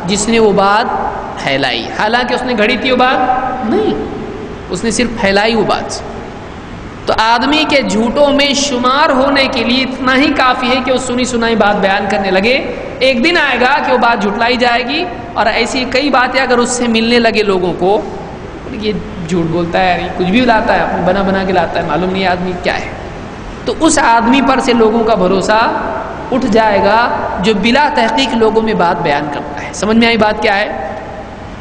جس نے وہ بات پھیلائی، حالانکہ اس نے گھڑی تھی وہ بات نہیں، اس نے صرف پھیلائی وہ بات۔ تو آدمی کے جھوٹوں میں شمار ہونے کے لیے اتنا ہی کافی ہے کہ وہ سنی سنائی بات بیان کرنے لگے، ایک دن آئے گا کہ وہ بات جھٹلائی جائے گی، اور ایسی کئی باتیں اگر اس سے ملنے لگے لوگوں کو، یہ جھوٹ بولتا ہے، یہ کچھ بھی لاتا ہے، اپنے بنا بنا کے لاتا ہے، معلوم نہیں آدمی کیا ہے، تو اس آدمی پر سے لوگوں کا بھروسہ اٹھ جائے گا جو بلا تحقیق لوگوں میں بات بیان کرتا ہے۔ سمجھ میں آئی بات کیا ہے؟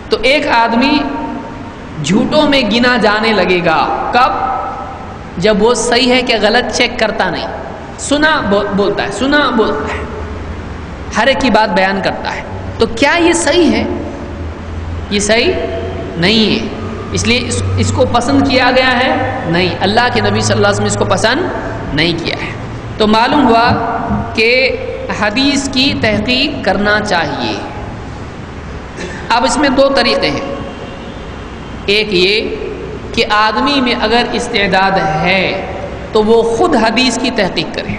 تو ایک آدمی جھوٹوں میں گنا جانے لگے گا کب؟ جب وہ صحیح ہے کہ غلط چیک کرتا نہیں، سنا بولتا ہے، سنا بولتا ہے، ہر ایک کی بات بیان کرتا ہے۔ تو کیا یہ صحیح ہے؟ یہ صحیح نہیں ہے، اس لیے اس کو پسند کیا گیا ہے نہیں، اللہ کے نبی صلی اللہ علیہ وسلم اس کو پسند نہیں کیا ہے۔ تو معلوم ہوا کہ حدیث کی تحقیق کرنا چاہیے۔ اب اس میں دو طریقے ہیں، ایک یہ کہ آدمی میں اگر استعداد ہے تو وہ خود حدیث کی تحقیق کرے،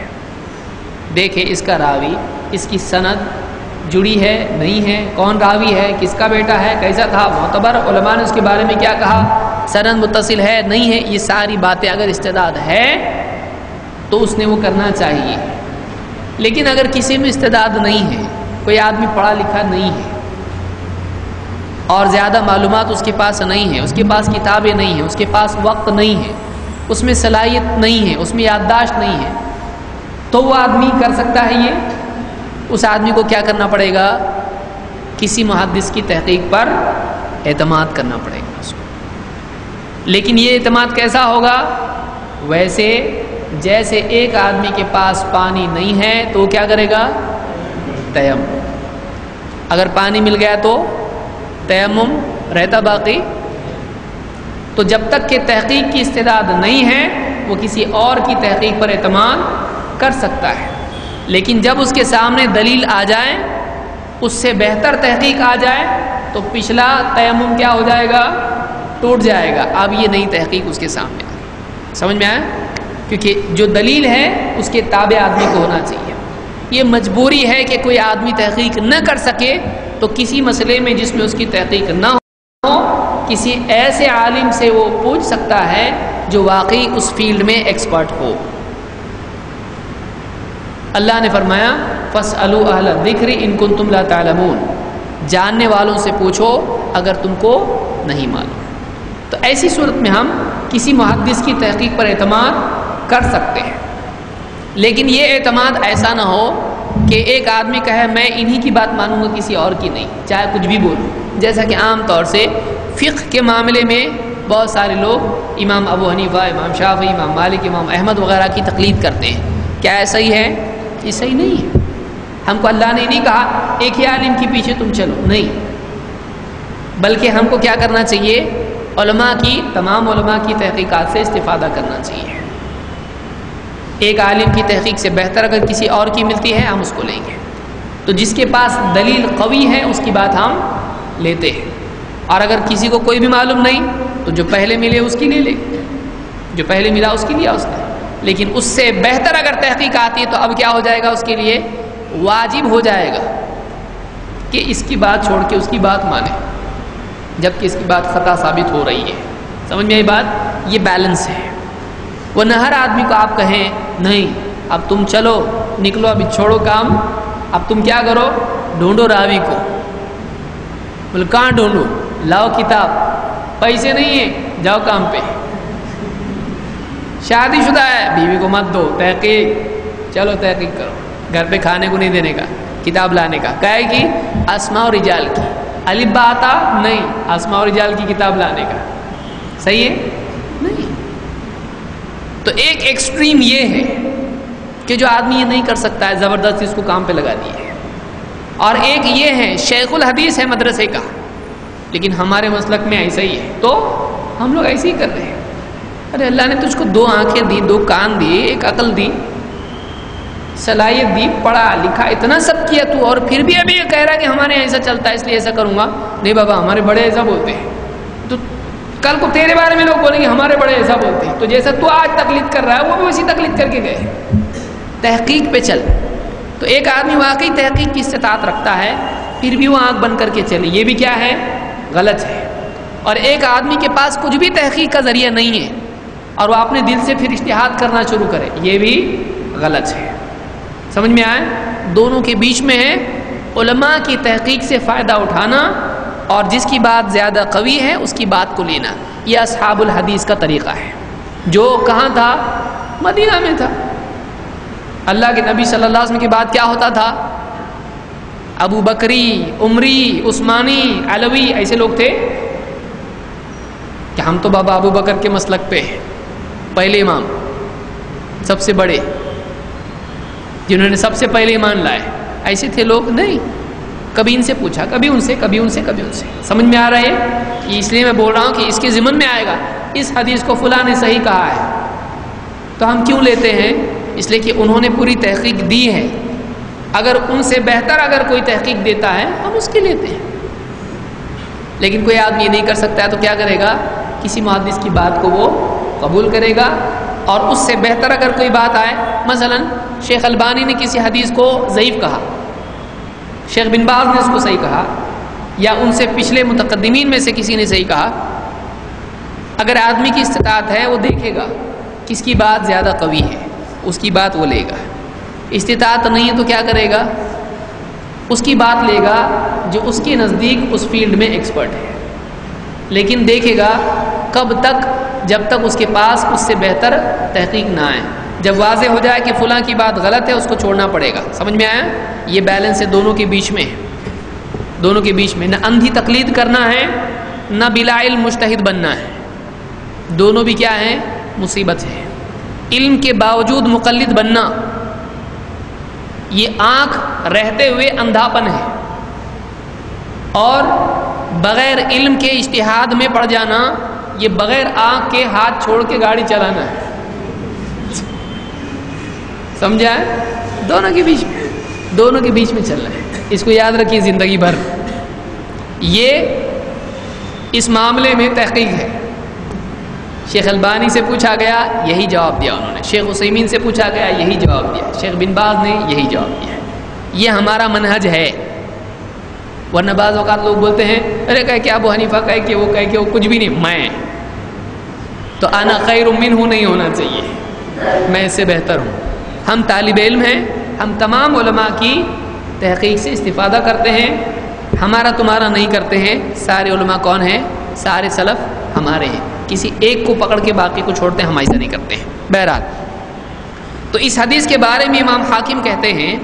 دیکھے اس کا راوی، اس کی سند جڑی ہے نہیں ہے، کون راوی ہے، کس کا بیٹا ہے، کیسا تھا، معتبر علماء نے اس کے بارے میں کیا کہا، سند متصل ہے نہیں ہے، یہ ساری باتیں اگر استعداد ہے تو اس نے وہ کرنا چاہیے۔ لیکن اگر کسی میں استعداد نہیں ہے، کوئی آدمی پڑھا لکھا نہیں ہے اور زیادہ معلومات اس کے پاس نہیں ہے، اس کے پاس کتابیں نہیں ہیں، اس کے پاس وقت نہیں ہے، اس میں صلاحیت نہیں ہے، اس میں یادداشت نہیں ہے، تو وہ آدمی کر سکتا ہے یہ؟ اس آدمی کو کیا کرنا پڑے گا؟ کسی محدث کی تحقیق پر اعتماد کرنا پڑے گا اس کو۔ لیکن یہ اعتماد کیسا ہوگا؟ ویسے جیسے ایک آدمی کے پاس پانی نہیں ہے تو وہ کیا کرے گا؟ تیمم۔ اگر پانی مل گیا تو تیمم رہتا باقی، تو جب تک کہ تحقیق کی استعداد نہیں ہے وہ کسی اور کی تحقیق پر اعتماد کر سکتا ہے، لیکن جب اس کے سامنے دلیل آ جائے، اس سے بہتر تحقیق آ جائے، تو پچھلا تیمم کیا ہو جائے گا؟ ٹوٹ جائے گا، اب یہ نئی تحقیق اس کے سامنے آ گئی۔ سمجھ میں آیا؟ کیونکہ جو دلیل ہے اس کے تابع آدمی کو ہونا چاہیے۔ یہ مجبوری ہے کہ کوئی آدمی تحقیق نہ کر سکے تو کسی مسئلے میں جس میں اس کی تحقیق نہ ہو، کسی ایسے عالم سے وہ پوچھ سکتا ہے جو واقعی اس فیلڈ میں ایکسپرٹ ہو۔ اللہ نے فرمایا فَاسْأَلُوا أَهْلَ الذِّكْرِ إِن كُنتُمْ لَا تَعْلَمُونَ، جاننے والوں سے پوچھو اگر تم کو نہیں معلوم۔ تو ایسی صورت میں ہم کسی محدث کی تحقیق پر اعتماد کر سکتے ہیں، لیکن یہ اعتماد ایسا نہ ہو کہ ایک آدمی کہے میں انہی کی بات مانوں گا کسی اور کی نہیں، چاہے کچھ بھی بولوں۔ جیسا کہ عام طور سے فقہ کے معاملے میں بہت سارے لوگ امام ابو حنیفہ، امام شافعی، امام مالک، امام احمد وغیرہ کی تقلید کرتے ہیں۔ کیا ایسا ہی ہے؟ یہ صحیح نہیں ہے۔ ہم کو اللہ نے نہیں کہا ایک ہی عالم کے پیچھے تم چلو، نہیں، بلکہ ہم کو کیا کرنا چاہیے؟ علماء کی، تمام علماء کی تحقیقات سے استفادہ کرنا چاہیے۔ ایک عالم کی تحقیق سے بہتر اگر کسی اور کی ملتی ہے ہم اس کو لیں گے، تو جس کے پاس دلیل قوی ہے اس کی بات ہم لیتے ہیں، اور اگر کسی کو کوئی بھی معلوم نہیں تو جو پہلے ملے اس کی لے لے، جو پہلے ملا اس کی لیا اس نے۔ لیکن اس سے بہتر اگر تحقیق آتی ہے تو اب کیا ہو جائے گا؟ اس کے لیے واجب ہو جائے گا کہ اس کی بات چھوڑ کے اس کی بات مانے، جبکہ اس کی بات خطا ثابت ہو رہی ہے۔ سمجھ میں آئی بات؟ یہ بیلنس ہے۔ وہ نہ ہر آدمی کو آپ کہیں نہیں اب تم چلو نکلو، ابھی چھوڑو کام، اب تم کیا کرو؟ ڈھونڈو راوی کو۔ بولے کہاں ڈھونڈو؟ لاؤ کتاب، پیسے نہیں ہیں جاؤ کام پہ۔ شادی شدہ ہے بیوی کو مت دو، تحقیق، چلو تحقیق کرو، گھر پہ کھانے کو نہیں دینے کا، کتاب لانے کا، کہے کہ اسماء و رجال کی الف با آتا نہیں، اسماء و رجال کی کتاب لانے کا، صحیح ہے؟ نہیں۔ تو ایک ایکسٹریم یہ ہے کہ جو آدمی یہ نہیں کر سکتا ہے زبردستی اس کو کام پہ لگا دیے، اور ایک یہ ہے شیخ الحدیث ہے مدرسے کا لیکن ہمارے مسلک میں ایسا ہی ہے، تو ہم لوگ ایسے ہی کر رہے ہیں۔ ارے اللہ نے تجھ کو دو آنکھیں دی، دو کان دیے، ایک عقل دی، صلاحیت دی، پڑھا لکھا اتنا سب کیا تو، اور پھر بھی ابھی یہ کہہ رہا ہے کہ ہمارے یہاں ایسا چلتا ہے اس لیے ایسا کروں گا۔ نہیں بابا، ہمارے بڑے ایسا بولتے ہیں، تو کل کو تیرے بارے میں لوگ بولیں گے ہمارے بڑے ایسا بولتے ہیں، تو جیسا تو آج تقلید کر رہا ہے وہ بھی اسی تقلید کر کے گئے۔ تحقیق پہ چل۔ تو ایک آدمی واقعی تحقیق کی استطاعت رکھتا ہے پھر بھی وہ آنکھ بند کر کے چلے، یہ بھی کیا ہے؟ غلط ہے. اور ایک آدمی کے پاس کچھ بھی تحقیق کا ذریعہ نہیں ہے اور وہ اپنے دل سے پھر اجتہاد کرنا شروع کرے، یہ بھی غلط ہے. سمجھ میں آئے؟ دونوں کے بیچ میں ہے علماء کی تحقیق سے فائدہ اٹھانا اور جس کی بات زیادہ قوی ہے اس کی بات کو لینا. یہ اصحاب الحدیث کا طریقہ ہے. جو کہاں تھا؟ مدینہ میں تھا. اللہ کے نبی صلی اللہ علیہ وسلم کے بعد کیا ہوتا تھا؟ ابو بکری، عمری، عثمانی، علوی، ایسے لوگ تھے کہ ہم تو بابا ابو بکر کے مسلک پہ ہیں، پہلے امام، سب سے بڑے، جنہوں نے سب سے پہلے ایمان لائے. ایسے تھے لوگ؟ نہیں. کبھی ان سے پوچھا، کبھی ان سے، کبھی ان سے، کبھی ان سے. سمجھ میں آ رہا ہے؟ اس لیے میں بول رہا ہوں کہ اس کے ضمن میں آئے گا اس حدیث کو فلاں نے صحیح کہا ہے تو ہم کیوں لیتے ہیں؟ اس لیے کہ انہوں نے پوری تحقیق دی ہے. اگر ان سے بہتر اگر کوئی تحقیق دیتا ہے ہم اس کی لیتے ہیں. لیکن کوئی آدمی یہ نہیں کر سکتا ہے تو کیا کرے گا؟ کسی محدث کی بات کو وہ قبول کرے گا اور اس سے بہتر اگر کوئی بات آئے، مثلا شیخ البانی نے کسی حدیث کو ضعیف کہا، شیخ بن باز نے اس کو صحیح کہا، یا ان سے پچھلے متقدمین میں سے کسی نے صحیح کہا، اگر آدمی کی استطاعت ہے وہ دیکھے گا کس کی بات زیادہ قوی ہے، اس کی بات وہ لے گا. استطاعت نہیں ہے تو کیا کرے گا؟ اس کی بات لے گا جو اس کے نزدیک اس فیلڈ میں ایکسپرٹ ہے. لیکن دیکھے گا کب تک؟ جب تک اس کے پاس اس سے بہتر تحقیق نہ آئے. جب واضح ہو جائے کہ فلاں کی بات غلط ہے اس کو چھوڑنا پڑے گا. سمجھ میں آیا؟ یہ بیلنس ہے دونوں کے بیچ میں، دونوں کے بیچ میں. نہ اندھی تقلید کرنا ہے نہ بلا علم مجتہد بننا ہے. دونوں بھی کیا ہیں؟ مصیبت ہے. علم کے باوجود مقلد بننا یہ آنکھ رہتے ہوئے اندھاپن ہے، اور بغیر علم کے اجتہاد میں پڑ جانا یہ بغیر آنکھ کے ہاتھ چھوڑ کے گاڑی چلانا ہے. سمجھا ہے؟ دونوں کے بیچ میں، دونوں کے بیچ میں چل رہا ہے. اس کو یاد رکھیے زندگی بھر. یہ اس معاملے میں تحقیق ہے. شیخ البانی سے پوچھا گیا یہی جواب دیا انہوں نے، شیخ عثیمین سے پوچھا گیا یہی جواب دیا، شیخ بن باز نے یہی جواب دیا. یہ ہمارا منہج ہے. ورنہ بعض اوقات لوگ بولتے ہیں ارے کہہ کہ ابو حنیفہ کہہ کہ وہ کچھ بھی نہیں، میں تو انا خیر منہ نہیں ہونا چاہیے، میں اس سے بہتر ہوں. ہم طالب علم ہیں، ہم تمام علماء کی تحقیق سے استفادہ کرتے ہیں. ہمارا تمہارا نہیں کرتے ہیں. سارے علماء کون ہیں؟ سارے سلف ہمارے ہیں. کسی ایک کو پکڑ کے باقی کو چھوڑتے ہیں، ہم ایسا نہیں کرتے ہیں. بہرحال تو اس حدیث کے بارے میں امام حاکم کہتے ہیں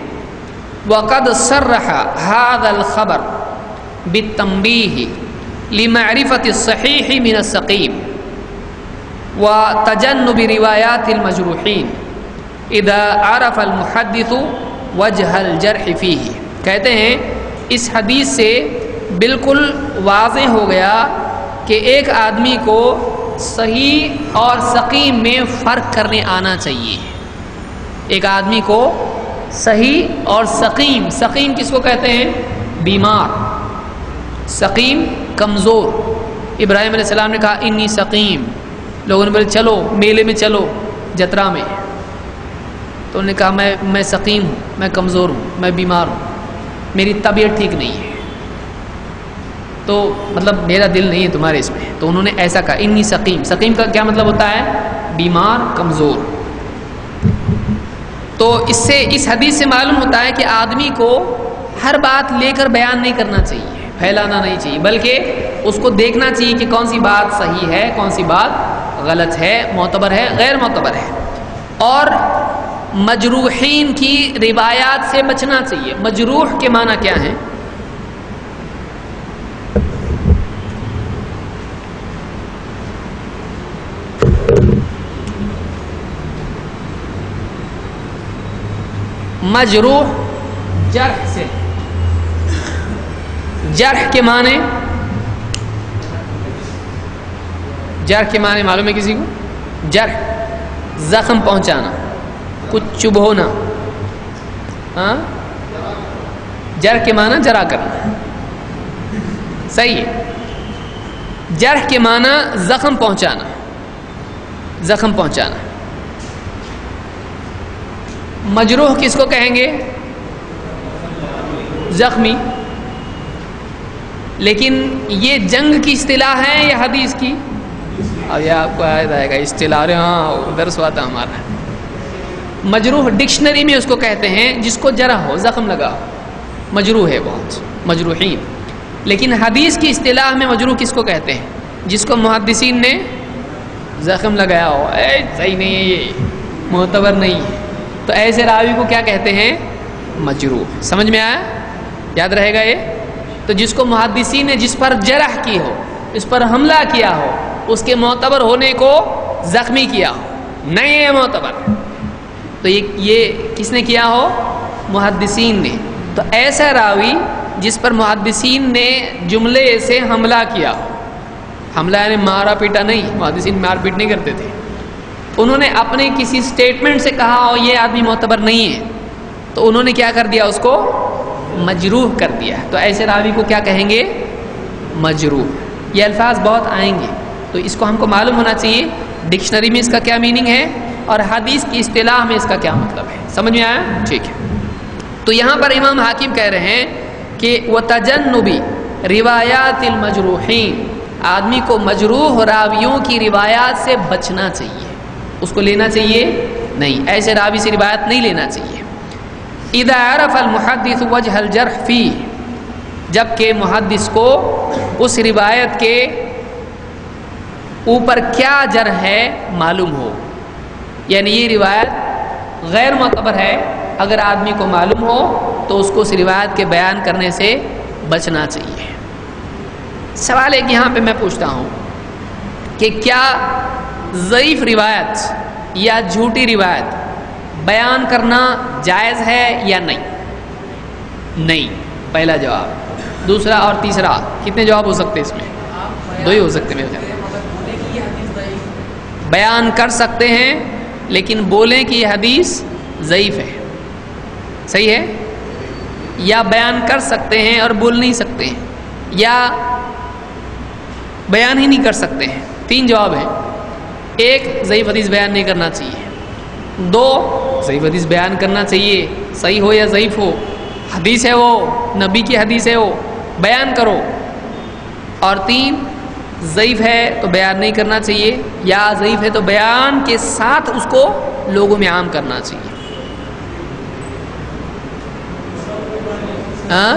وَقَدْ صَرَّحَ هَذَا الْخَبَرُ بِالتَّنْبِيهِ لِمَعْرِفَةِ الصَّحِيحِ مِنَ السَّقِيمِ وَتَجَنُّبِ رِوَايَاتِ الْمَجْرُوحِينَ اِذَا عَرَفَ الْمُحَدِّثُ وَجْهَ الْجَرْحِ فِيهِ. کہتے ہیں اس حدیث سے بالکل واضح ہو گیا کہ ایک آدمی کو صحیح اور سقیم میں فرق کرنے آنا چاہیے. ایک آدمی کو صحیح اور سقیم، سقیم کس کو کہتے ہیں؟ بیمار. سقیم کمزور. ابراہیم علیہ السلام نے کہا انی سقیم. لوگوں نے بولے چلو میلے میں چلو جترا میں، تو انہوں نے کہا میں سقیم ہوں، میں کمزور ہوں، میں بیمار ہوں، میری طبیعت ٹھیک نہیں ہے، تو مطلب میرا دل نہیں ہے تمہارے اس میں. تو انہوں نے ایسا کہا انی سقیم. سقیم کا کیا مطلب ہوتا ہے؟ بیمار، کمزور. تو اس سے اس حدیث سے معلوم ہوتا ہے کہ آدمی کو ہر بات لے کر بیان نہیں کرنا چاہیے، پھیلانا نہیں چاہیے، بلکہ اس کو دیکھنا چاہیے کہ کون سی بات صحیح ہے، کون سی بات غلط ہے، معتبر ہے، غیر معتبر ہے. اور مجروحین کی روایات سے بچنا چاہیے. مجروح کے معنی کیا ہیں؟ مجروح جرح سے، جرح کے معنی، جرح کے معنی معلوم ہے کسی کو؟ جرح زخم پہنچانا، کچھ چبھونا. ہاں، جرح کے معنی جرا کرنا، صحیح ہے. جرح کے معنی زخم پہنچانا، زخم پہنچانا. مجروح کس کو کہیں گے؟ زخمی. لیکن یہ جنگ کی اصطلاح ہے یا حدیث کی؟ اب یہ آپ کو یاد آئے گا اصطلاح، ہاں درس آتا ہمارا. مجروح ڈکشنری میں اس کو کہتے ہیں جس کو جرح ہو، زخم لگا ہو، مجروح ہے، بہت مجروحین. لیکن حدیث کی اصطلاح میں مجروح کس کو کہتے ہیں؟ جس کو محدثین نے زخم لگایا ہو، صحیح نہیں ہے، یہ معتبر نہیں ہے، تو ایسے راوی کو کیا کہتے ہیں؟ مجروح. سمجھ میں آیا؟ یاد رہے گا یہ. تو جس کو محدثین نے جس پر جرح کی ہو، اس پر حملہ کیا ہو، اس کے معتبر ہونے کو زخمی کیا ہو، نہیں ہے معتبر، تو یہ کس نے کیا ہو؟ محدثین نے. تو ایسا راوی جس پر محدثین نے جملے سے حملہ کیا، حملہ یعنی مارا پیٹا نہیں، محدثین مار پیٹ نہیں کرتے تھے، انہوں نے اپنے کسی سٹیٹمنٹ سے کہا ہو یہ آدمی معتبر نہیں ہے، تو انہوں نے کیا کر دیا؟ اس کو مجروح کر دیا. تو ایسے راوی کو کیا کہیں گے؟ مجروح. یہ الفاظ بہت آئیں گے، تو اس کو ہم کو معلوم ہونا چاہیے ڈکشنری میں اس کا کیا میننگ ہے اور حدیث کی اصطلاح میں اس کا کیا مطلب ہے. سمجھ میں آیا؟ ٹھیک ہے. تو یہاں پر امام حاکم کہہ رہے ہیں کہ وَتَجَنُّبِ رِوَایَاتِ الْمَجْرُوحِينَ، آدمی کو مجروح راویوں کی روایات سے بچنا چاہیے، اس کو لینا چاہیے نہیں، ایسے راوی سے روایت نہیں لینا چاہیے. اذا عرف المحدث وجه الجرح فيه، جبکہ محدث کو اس روایت کے اوپر کیا جرح ہے معلوم ہو، یعنی یہ روایت غیر معتبر ہے، اگر آدمی کو معلوم ہو تو اس کو اس روایت کے بیان کرنے سے بچنا چاہیے. سوال ہے کہ یہاں پہ میں پوچھتا ہوں کہ کیا ضعیف روایت یا جھوٹی روایت بیان کرنا جائز ہے یا نہیں؟ نہیں، پہلا جواب. دوسرا اور تیسرا کتنے جواب ہو سکتے اس میں؟ دو ہی ہو سکتے میرے خیال. بیان کر سکتے ہیں لیکن بولیں کہ یہ حدیث ضعیف ہے، صحیح ہے، یا بیان کر سکتے ہیں اور بول نہیں سکتے ہیں، یا بیان ہی نہیں کر سکتے ہیں. تین جواب ہیں. ایک، ضعیف حدیث بیان نہیں کرنا چاہیے. دو، ضعیف حدیث بیان کرنا چاہیے، صحیح ہو یا ضعیف ہو، حدیث ہے وہ، نبی کی حدیث ہے وہ، بیان کرو. اور تین، ضعیف ہے تو بیان نہیں کرنا چاہیے، یا ضعیف ہے تو بیان کے ساتھ اس کو لوگوں میں عام کرنا چاہیے. ہاں،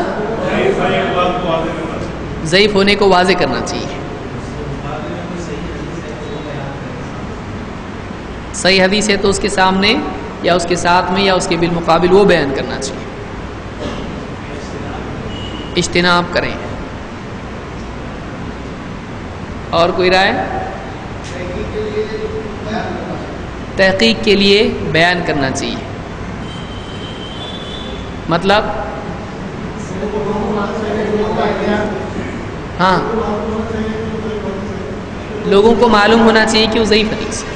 ضعیف ہونے کو واضح کرنا چاہیے. صحیح حدیث ہے تو اس کے سامنے یا اس کے ساتھ میں یا اس کے بالمقابل وہ بیان کرنا چاہیے. اجتناب کریں. اور کوئی رائے؟ تحقیق کے لیے بیان کرنا چاہیے، مطلب ہاں، لوگوں کو معلوم ہونا چاہیے کہ وہ ضعیف حدیث ہے.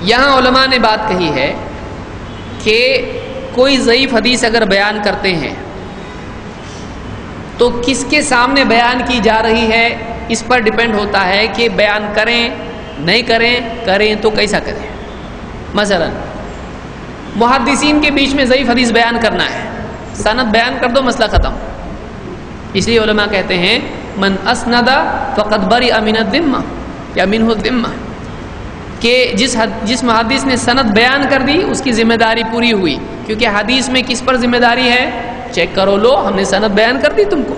یہاں علماء نے بات کہی ہے کہ کوئی ضعیف حدیث اگر بیان کرتے ہیں تو کس کے سامنے بیان کی جا رہی ہے اس پر ڈیپینڈ ہوتا ہے کہ بیان کریں نہیں کریں، کریں تو کیسا کریں. مثلا محدثین کے بیچ میں ضعیف حدیث بیان کرنا ہے، سند بیان کر دو، مسئلہ ختم. اس لیے علماء کہتے ہیں من اسند فقد برئ من الذمہ یا منہ الذمہ، کہ جس محدث نے سند بیان کر دی اس کی ذمہ داری پوری ہوئی، کیونکہ حدیث میں کس پر ذمہ داری ہے؟ چیک کرو، لو ہم نے سند بیان کر دی تم کو.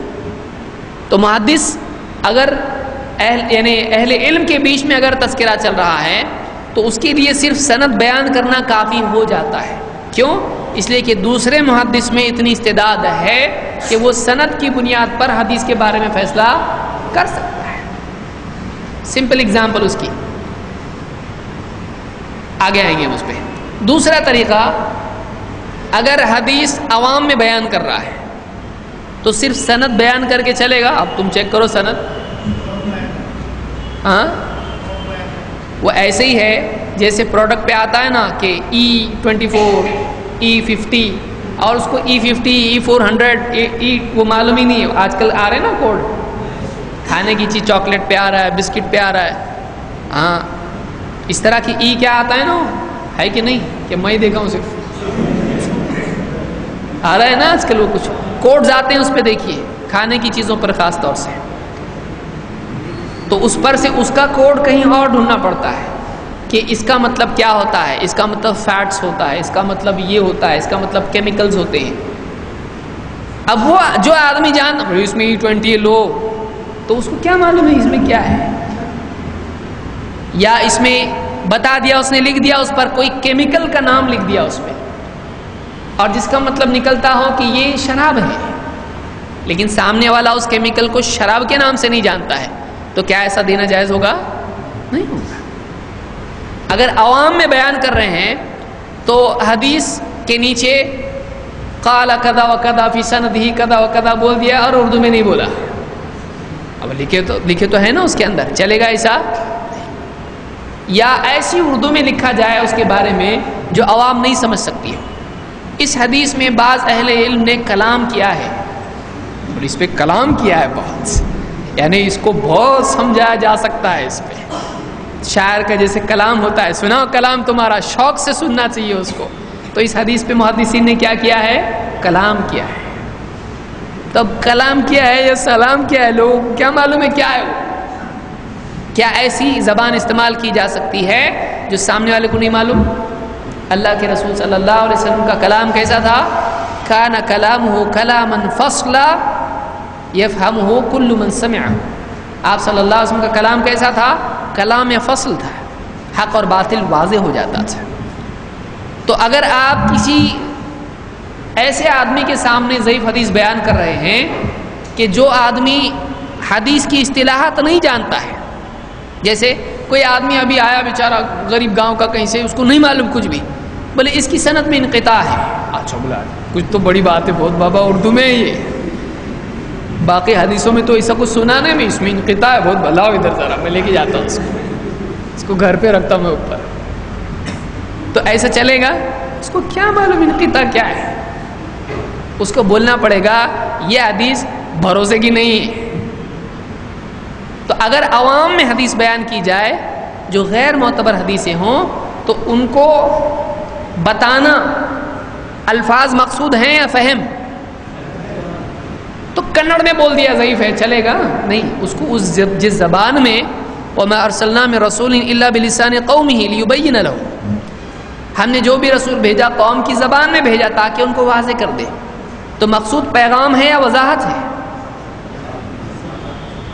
تو محدث اگر اہل علم کے بیچ میں اگر تذکرہ چل رہا ہے تو اس کے لیے صرف سند بیان کرنا کافی ہو جاتا ہے. کیوں؟ اس لیے کہ دوسرے محدث میں اتنی استعداد ہے کہ وہ سند کی بنیاد پر حدیث کے بارے میں فیصلہ کر سکتا ہے. سمپل اگزامپل اس کی آگے آئیں گے ہم اس پہ. دوسرا طریقہ، اگر حدیث عوام میں بیان کر رہا ہے تو صرف سند بیان کر کے چلے گا؟ اب تم چیک کرو سند. ہاں، وہ ایسے ہی ہے جیسے پروڈکٹ پہ آتا ہے نا کہ E24 E50 اور اس کو E50 E400 وہ معلوم ہی نہیں ہے. آج کل آ رہے ہیں نا کوڈ، کھانے کی چیز چاکلیٹ پہ آ رہا ہے، بسکٹ پہ آ رہا ہے. ہاں، اس طرح کی ای کیا آتا ہے نا، ہے کہ نہیں؟ کہ میں دیکھا ہوں صرف آ رہا ہے نا آج کل وہ کچھ. کوڈز آتے ہیں اس پہ دیکھیے، کھانے کی چیزوں پر خاص طور سے، تو اس پر سے اس کا کوڈ کہیں اور ڈھونڈنا پڑتا ہے کہ اس کا مطلب کیا ہوتا ہے، اس کا مطلب فیٹس ہوتا ہے، اس کا مطلب یہ ہوتا ہے، اس کا مطلب کیمیکلز ہوتے ہیں۔ اب وہ جو آدمی جانتا اس میں E20 لو، تو اس کو کیا معلوم ہے اس میں کیا ہے، یا اس میں بتا دیا اس نے، لکھ دیا اس پر کوئی کیمیکل کا نام لکھ دیا اس پہ، اور جس کا مطلب نکلتا ہو کہ یہ شراب ہے، لیکن سامنے والا اس کیمیکل کو شراب کے نام سے نہیں جانتا ہے، تو کیا ایسا دینا جائز ہوگا؟ نہیں ہوگا۔ اگر عوام میں بیان کر رہے ہیں تو حدیث کے نیچے قال کذا و کذا فی سندہ کذا و کذا بول دیا اور اردو میں نہیں بولا، اب لکھے تو ہے نا اس کے اندر، چلے گا ایسا؟ یا ایسی اردو میں لکھا جائے اس کے بارے میں جو عوام نہیں سمجھ سکتی ہے۔ اس حدیث میں بعض اہل علم نے کلام کیا ہے، اور اس پہ کلام کیا ہے بہت، یعنی اس کو بہت سمجھایا جا سکتا ہے اس پہ، شاعر کا جیسے کلام ہوتا ہے، سناؤ کلام تمہارا، شوق سے سننا چاہیے اس کو، تو اس حدیث پہ محدثین نے کیا کیا ہے؟ کلام کیا ہے۔ تب کلام کیا ہے یا سلام کیا ہے، لوگ کیا معلوم ہے کیا ہے وہ؟ کیا ایسی زبان استعمال کی جا سکتی ہے جو سامنے والے کو نہیں معلوم؟ اللہ کے رسول صلی اللہ علیہ وسلم کا کلام کیسا تھا؟ کان کلامہ کلاما فصلا یفہمہ کل من سمع۔ آپ صلی اللہ علیہ وسلم کا کلام کیسا تھا؟ کلام فصل تھا، حق اور باطل واضح ہو جاتا تھا۔ تو اگر آپ کسی ایسے آدمی کے سامنے ضعیف حدیث بیان کر رہے ہیں کہ جو آدمی حدیث کی اصطلاحات نہیں جانتا ہے، جیسے کوئی آدمی ابھی آیا بیچارہ غریب گاؤں کا کہیں سے، اس کو نہیں معلوم کچھ بھی، بولے اس کی سند میں انقطاع ہے، اچھا بولا کچھ تو بڑی بات ہے بہت بابا، اردو میں یہ باقی حدیثوں میں تو ایسا کچھ سنا نہیں، میں اس میں انقطاع ہے، بہت بھلا ہو، ادھر ذرا میں لے کے جاتا ہوں اس کو گھر پہ رکھتا ہوں میں اوپر، تو ایسا چلے گا؟ اس کو کیا معلوم انقطاع کیا ہے؟ اس کو بولنا پڑے گا یہ حدیث بھروسے کی نہیں ہے۔ تو اگر عوام میں حدیث بیان کی جائے جو غیر معتبر حدیثیں ہوں تو ان کو بتانا الفاظ مقصود ہیں یا فہم؟ تو کنڑ میں بول دیا ضعیف ہے، چلے گا؟ نہیں، اس کو جس زبان میں وَمَا أَرْسَلْنَا مِن رَسُولٍ إِلَّا بِلِسَانِ قَوْمِهِ لِيُبَيِّنَ لَهُمْ، ہم نے جو بھی رسول بھیجا قوم کی زبان میں بھیجا تاکہ ان کو واضح کر دے۔ تو مقصود پیغام ہے یا وضاحت ہے؟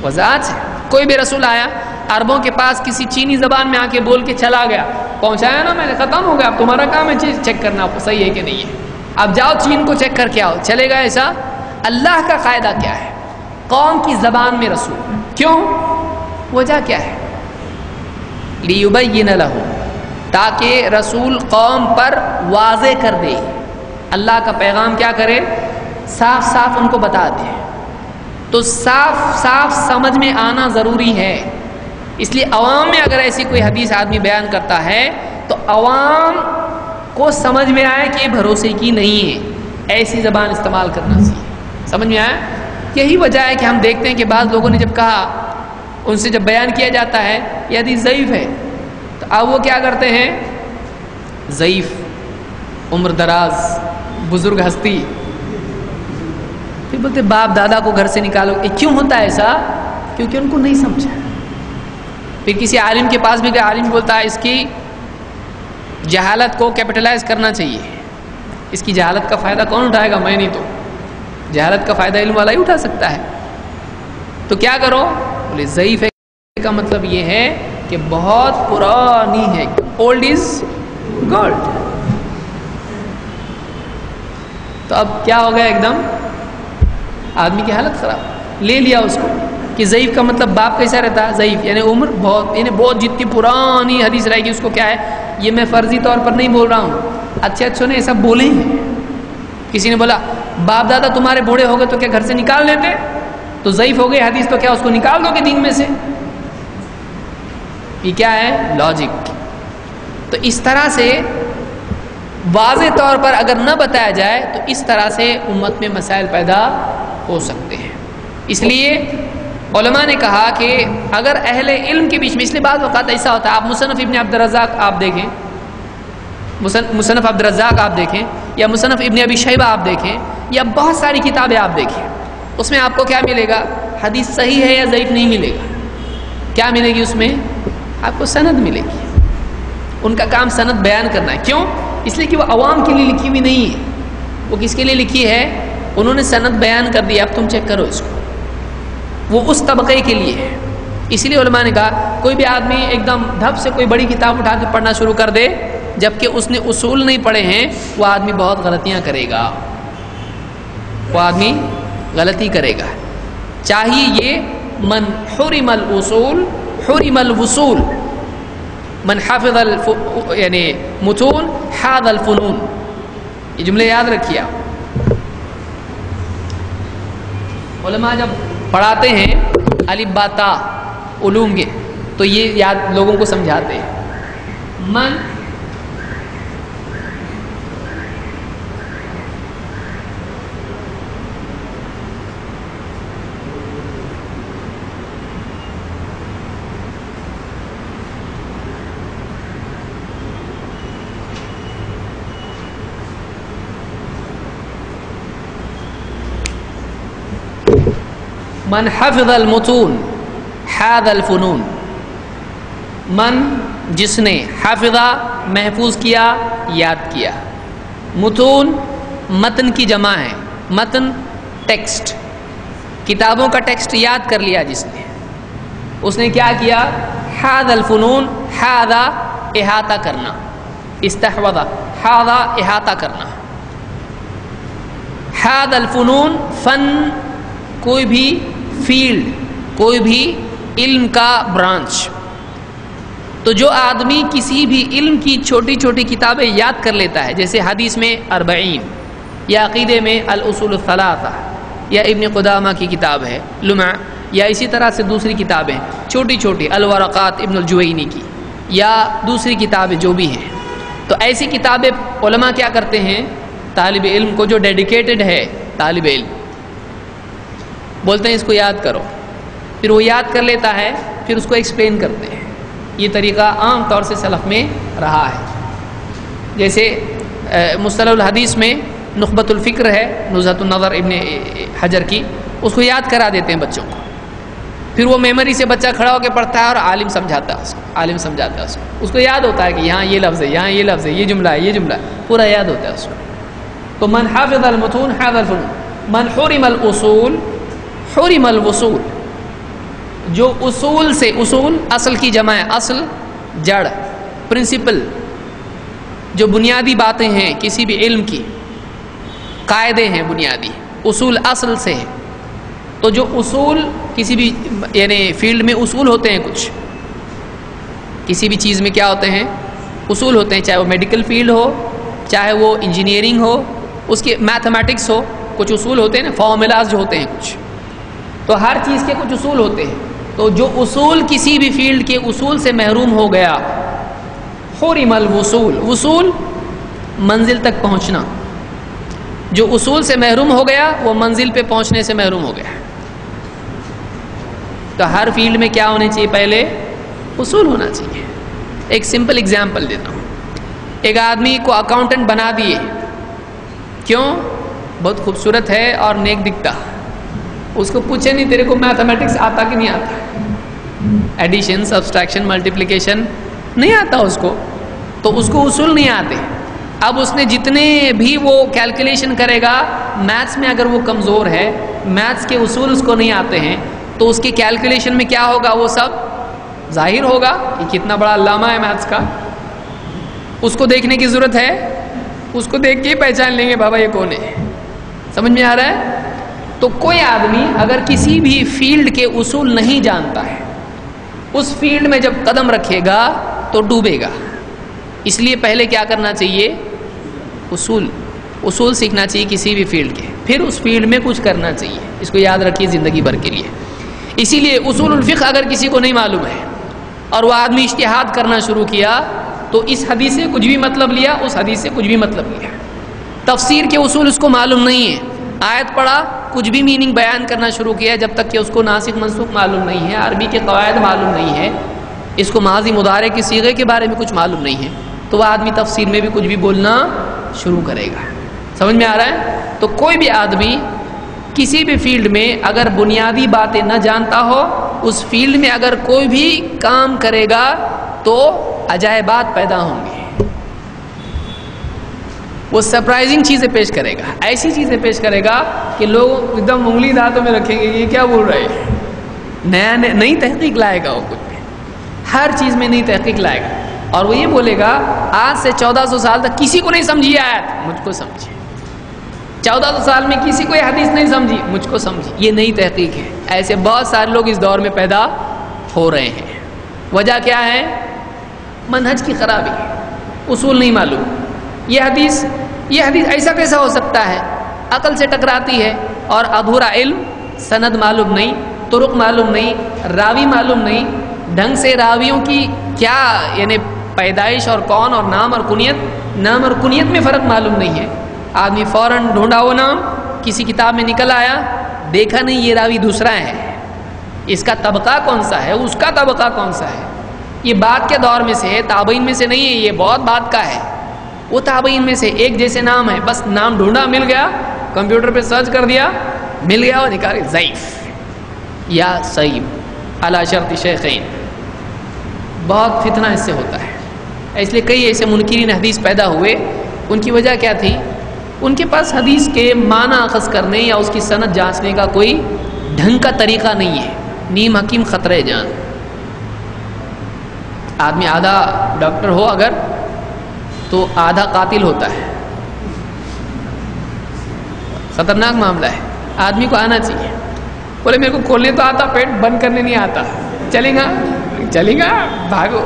وضاحت ہے۔ کوئی بھی رسول آیا عربوں کے پاس کسی چینی زبان میں آ کے بول کے چلا گیا، پہنچایا نا میں نے، ختم ہو گیا، اب تمہارا کام ہے چیک کرنا صحیح ہے کہ نہیں ہے، اب جاؤ چین کو چیک کر کے آؤ، چلے گا ایسا؟ اللہ کا قاعدہ کیا ہے؟ قوم کی زبان میں رسول، کیوں؟ وجہ کیا ہے؟ لیبین لہم، تاکہ رسول قوم پر واضح کر دے، اللہ کا پیغام کیا کرے؟ صاف صاف ان کو بتا دے۔ تو صاف صاف سمجھ میں آنا ضروری ہے، اس لیے عوام میں اگر ایسی کوئی حدیث آدمی بیان کرتا ہے تو عوام کو سمجھ میں آئے کہ یہ بھروسے کی نہیں ہے، ایسی زبان استعمال کرنا چاہیے۔ سمجھ میں آیا؟ یہی وجہ ہے کہ ہم دیکھتے ہیں کہ بعض لوگوں نے جب کہا، ان سے جب بیان کیا جاتا ہے یہ حدیث ضعیف ہے، تو اب وہ کیا کرتے ہیں؟ ضعیف، عمر دراز، بزرگ ہستی، پھر بولتے باپ دادا کو گھر سے نکالو۔ کیوں ہوتا ہے ایسا؟ کیونکہ ان کو نہیں سمجھا۔ پھر کسی عالم کے پاس بھی گئے، عالم بولتا ہے اس کی جہالت کو کیپٹلائز کرنا چاہیے، اس کی جہالت کا فائدہ کون اٹھائے گا؟ میں نہیں، تو جہالت کا فائدہ علم والا ہی اٹھا سکتا ہے۔ تو کیا کرو؟ بولے ضعیف ہے کا مطلب یہ ہے کہ بہت پرانی ہے، اولڈ از گولڈ۔ تو اب کیا ہو گیا؟ ایک دم آدمی کی حالت خراب، لے لیا اس کو کہ ضعیف کا مطلب باپ کیسا رہتا ہے؟ ضعیف یعنی عمر بہت، یعنی بہت جتنی پرانی حدیث رہے گی اس کو کیا ہے؟ یہ میں فرضی طور پر نہیں بول رہا ہوں، اچھے اچھوں نے ایسا بولے ہیں۔ کسی نے بولا باپ دادا تمہارے بوڑھے ہو گئے تو کیا گھر سے نکال لیتے؟ تو ضعیف ہو گئی حدیث، تو کیا اس کو نکال دو گے دین میں سے؟ یہ کیا ہے؟ لاجک۔ تو اس طرح سے واضح طور پر اگر نہ بتایا جائے تو اس طرح سے امت میں مسائل پیدا ہو سکتے ہیں۔ اس لیے علماء نے کہا کہ اگر اہل علم کے بیچ میں، اس لیے بعض اوقات ایسا ہوتا ہے، آپ مصنف ابن عبد الرزاق آپ دیکھیں، مصنف عبد الرزاق آپ دیکھیں، یا مصنف ابن ابی شیبہ آپ دیکھیں، یا بہت ساری کتابیں آپ دیکھیں، اس میں آپ کو کیا ملے گا؟ حدیث صحیح ہے یا ضعیف نہیں ملے گا، کیا ملے گی اس میں؟ آپ کو سند ملے گی۔ ان کا کام سند بیان کرنا ہے، کیوں؟ اس لیے کہ وہ عوام کے لیے لکھی ہوئی نہیں ہے، وہ کس کے لیے لکھی ہے؟ انہوں نے سند بیان کر دیا، اب تم چیک کرو اس کو، وہ اس طبقے کے لیے ہے۔ اسی لیے علماء نے کہا کوئی بھی آدمی ایک دم دھپ سے کوئی بڑی کتاب اٹھا کے پڑھنا شروع کر دے جبکہ اس نے اصول نہیں پڑھے ہیں، وہ آدمی بہت غلطیاں کرے گا، وہ آدمی غلطی کرے گا۔ چاہیے یہ من حرم الاصول حرم الوصول، من حفظ یعنی متون حاذ الفنون، یہ جملے یاد رکھیے آپ۔ علماء جب پڑھاتے ہیں الف با تا علوم کے تو یہ یاد لوگوں کو سمجھاتے ہیں، من من حفظ المتون حاذ الفنون، من جس نے حافظہ محفوظ کیا یاد کیا، متون متن کی جمع ہے، متن ٹیکسٹ، کتابوں کا ٹیکسٹ یاد کر لیا جس نے، اس نے کیا کیا؟ حاذ الفنون، حاذا احاطہ کرنا، استحوذ، حاذا احاطہ کرنا، حاذ الفنون فن کوئی بھی فیلڈ، کوئی بھی علم کا برانچ۔ تو جو آدمی کسی بھی علم کی چھوٹی چھوٹی کتابیں یاد کر لیتا ہے، جیسے حدیث میں 40 یا عقیدے میں الاصول الثلاثہ یا ابن قدامہ کی کتاب ہے لمع، یا اسی طرح سے دوسری کتابیں چھوٹی چھوٹی الورقات ابن الجوینی کی یا دوسری کتابیں جو بھی ہیں، تو ایسی کتابیں علماء کیا کرتے ہیں؟ طالب علم کو جو ڈیڈیکیٹڈ ہے طالب علم، بولتے ہیں اس کو یاد کرو، پھر وہ یاد کر لیتا ہے، پھر اس کو ایکسپلین کرتے ہیں۔ یہ طریقہ عام طور سے سلف میں رہا ہے۔ جیسے مصطلح الحدیث میں نخبۃ الفکر ہے نزہۃ النظر ابن حجر کی، اس کو یاد کرا دیتے ہیں بچوں کو، پھر وہ میموری سے بچہ کھڑا ہو کے پڑھتا ہے اور عالم سمجھاتا ہے اس کو، عالم سمجھاتا ہے اس کو یاد ہوتا ہے کہ یہاں یہ لفظ ہے، یہاں یہ لفظ ہے، یہ جملہ ہے، یہ جملہ ہے، پورا یاد ہوتا ہے اس کو۔ تو من حافظ المتون حافظ الفنون، من حرم الاصول حرم الوصول، جو اصول سے، اصول اصل کی جمع ہے، اصل جڑ، پرنسپل، جو بنیادی باتیں ہیں کسی بھی علم کی، قاعدے ہیں بنیادی، اصول اصل سے ہے۔ تو جو اصول کسی بھی یعنی فیلڈ میں اصول ہوتے ہیں، کچھ کسی بھی چیز میں کیا ہوتے ہیں؟ اصول ہوتے ہیں، چاہے وہ میڈیکل فیلڈ ہو، چاہے وہ انجینئرنگ ہو، اس کے میتھمیٹکس ہو، کچھ اصول ہوتے ہیں نا، فارمولاز جو ہوتے ہیں کچھ، تو ہر چیز کے کچھ اصول ہوتے ہیں۔ تو جو اصول کسی بھی فیلڈ کے اصول سے محروم ہو گیا، حرم الوصول، وصول منزل تک پہنچنا، جو اصول سے محروم ہو گیا وہ منزل پہ پہنچنے سے محروم ہو گیا۔ تو ہر فیلڈ میں کیا ہونے چاہیے؟ پہلے اصول ہونا چاہیے۔ ایک سمپل اگزامپل دیتا ہوں، ایک آدمی کو اکاؤنٹنٹ بنا دیے، کیوں؟ بہت خوبصورت ہے اور نیک دکھتا، اس کو پوچھے نہیں تیرے کو میتھمیٹکس آتا کہ نہیں آتا، ایڈیشن، سبسٹریکشن، ملٹیپلیکیشن نہیں آتا اس کو، تو اس کو اصول نہیں آتے۔ اب اس نے جتنے بھی وہ کیلکولیشن کرے گا، میتھس میں اگر وہ کمزور ہے، میتھس کے اصول اس کو نہیں آتے ہیں، تو اس کے کیلکولیشن میں کیا ہوگا؟ وہ سب ظاہر ہوگا کہ کتنا بڑا علامہ ہے میتھس کا۔ اس کو دیکھنے کی ضرورت ہے، اس کو دیکھ کے ہی پہچان لیں گے بابا یہ کون ہے۔ سمجھ میں آ رہا ہے؟ تو کوئی آدمی اگر کسی بھی فیلڈ کے اصول نہیں جانتا ہے، اس فیلڈ میں جب قدم رکھے گا تو ڈوبے گا۔ اس لیے پہلے کیا کرنا چاہیے؟ اصول سیکھنا چاہیے کسی بھی فیلڈ کے، پھر اس فیلڈ میں کچھ کرنا چاہیے۔ اس کو یاد رکھیے زندگی بھر کے لیے۔ اسی لیے اصول الفقہ اگر کسی کو نہیں معلوم ہے اور وہ آدمی اجتہاد کرنا شروع کیا، تو اس حدیث سے کچھ بھی مطلب لیا، اس حدیث سے کچھ بھی مطلب لیا۔ تفسیر کے اصول اس کو معلوم نہیں ہے، آیت پڑھا، کچھ بھی میننگ بیان کرنا شروع کیا، جب تک کہ اس کو ناسخ منسوخ معلوم نہیں ہے، عربی کے قواعد معلوم نہیں ہے، اس کو ماضی مضارع کے صیغے کے بارے میں کچھ معلوم نہیں ہے، تو وہ آدمی تفسیر میں بھی کچھ بھی بولنا شروع کرے گا۔ سمجھ میں آ رہا ہے؟ تو کوئی بھی آدمی کسی بھی فیلڈ میں اگر بنیادی باتیں نہ جانتا ہو، اس فیلڈ میں اگر کوئی بھی کام کرے گا تو عجائبات پیدا ہوں گے، وہ سرپرائزنگ چیزیں پیش کرے گا، ایسی چیزیں پیش کرے گا کہ لوگ ایک دم انگلی دانتوں میں رکھیں گے یہ کیا بول رہے ہیں، نئی تحقیق لائے گا، وہ کچھ بھی ہر چیز میں نئی تحقیق لائے گا، اور وہ یہ بولے گا آج سے 1400 سال تک کسی کو نہیں سمجھی آیت، مجھ کو سمجھی، 1400 سال میں کسی کو یہ حدیث نہیں سمجھی، مجھ کو سمجھی، یہ نئی تحقیق ہے۔ ایسے بہت سارے لوگ اس دور میں پیدا ہو رہے ہیں۔ وجہ کیا ہے؟ منہج کی خرابی، اصول نہیں معلوم۔ یہ حدیث ایسا کیسا ہو سکتا ہے، عقل سے ٹکراتی ہے، اور ادھورا علم، سند معلوم نہیں، طرق معلوم نہیں، راوی معلوم نہیں، ڈھنگ سے راویوں کی کیا یعنی پیدائش اور کون اور نام اور کنیت میں فرق معلوم نہیں ہے۔ آدمی فوراً ڈھونڈا وہ نام کسی کتاب میں نکل آیا، دیکھا نہیں یہ راوی دوسرا ہے، اس کا طبقہ کون سا ہے، اس کا طبقہ کون سا ہے، یہ بعد کے دور میں سے ہے، تابعین میں سے نہیں ہے، یہ بہت بعد کا ہے، وہ تابعین میں سے ایک جیسے نام ہے، بس نام ڈھونڈا مل گیا، کمپیوٹر پہ سرچ کر دیا مل گیا، اور نکالے ضعیف یا صحیح علی شرط شیخین۔ بہت فتنہ اس سے ہوتا ہے، اس لیے کئی ایسے منکرین حدیث پیدا ہوئے۔ ان کی وجہ کیا تھی؟ ان کے پاس حدیث کے معنی اخذ کرنے یا اس کی سند جانچنے کا کوئی ڈھنگ کا طریقہ نہیں ہے۔ نیم حکیم خطرہ جان، آدمی آدھا ڈاکٹر ہو اگر تو آدھا قاتل ہوتا ہے، خطرناک معاملہ ہے۔ آدمی کو آنا چاہیے، بولے میرے کو کھولنے تو آتا، پیٹ بند کرنے نہیں آتا، چلے گا بھاگو،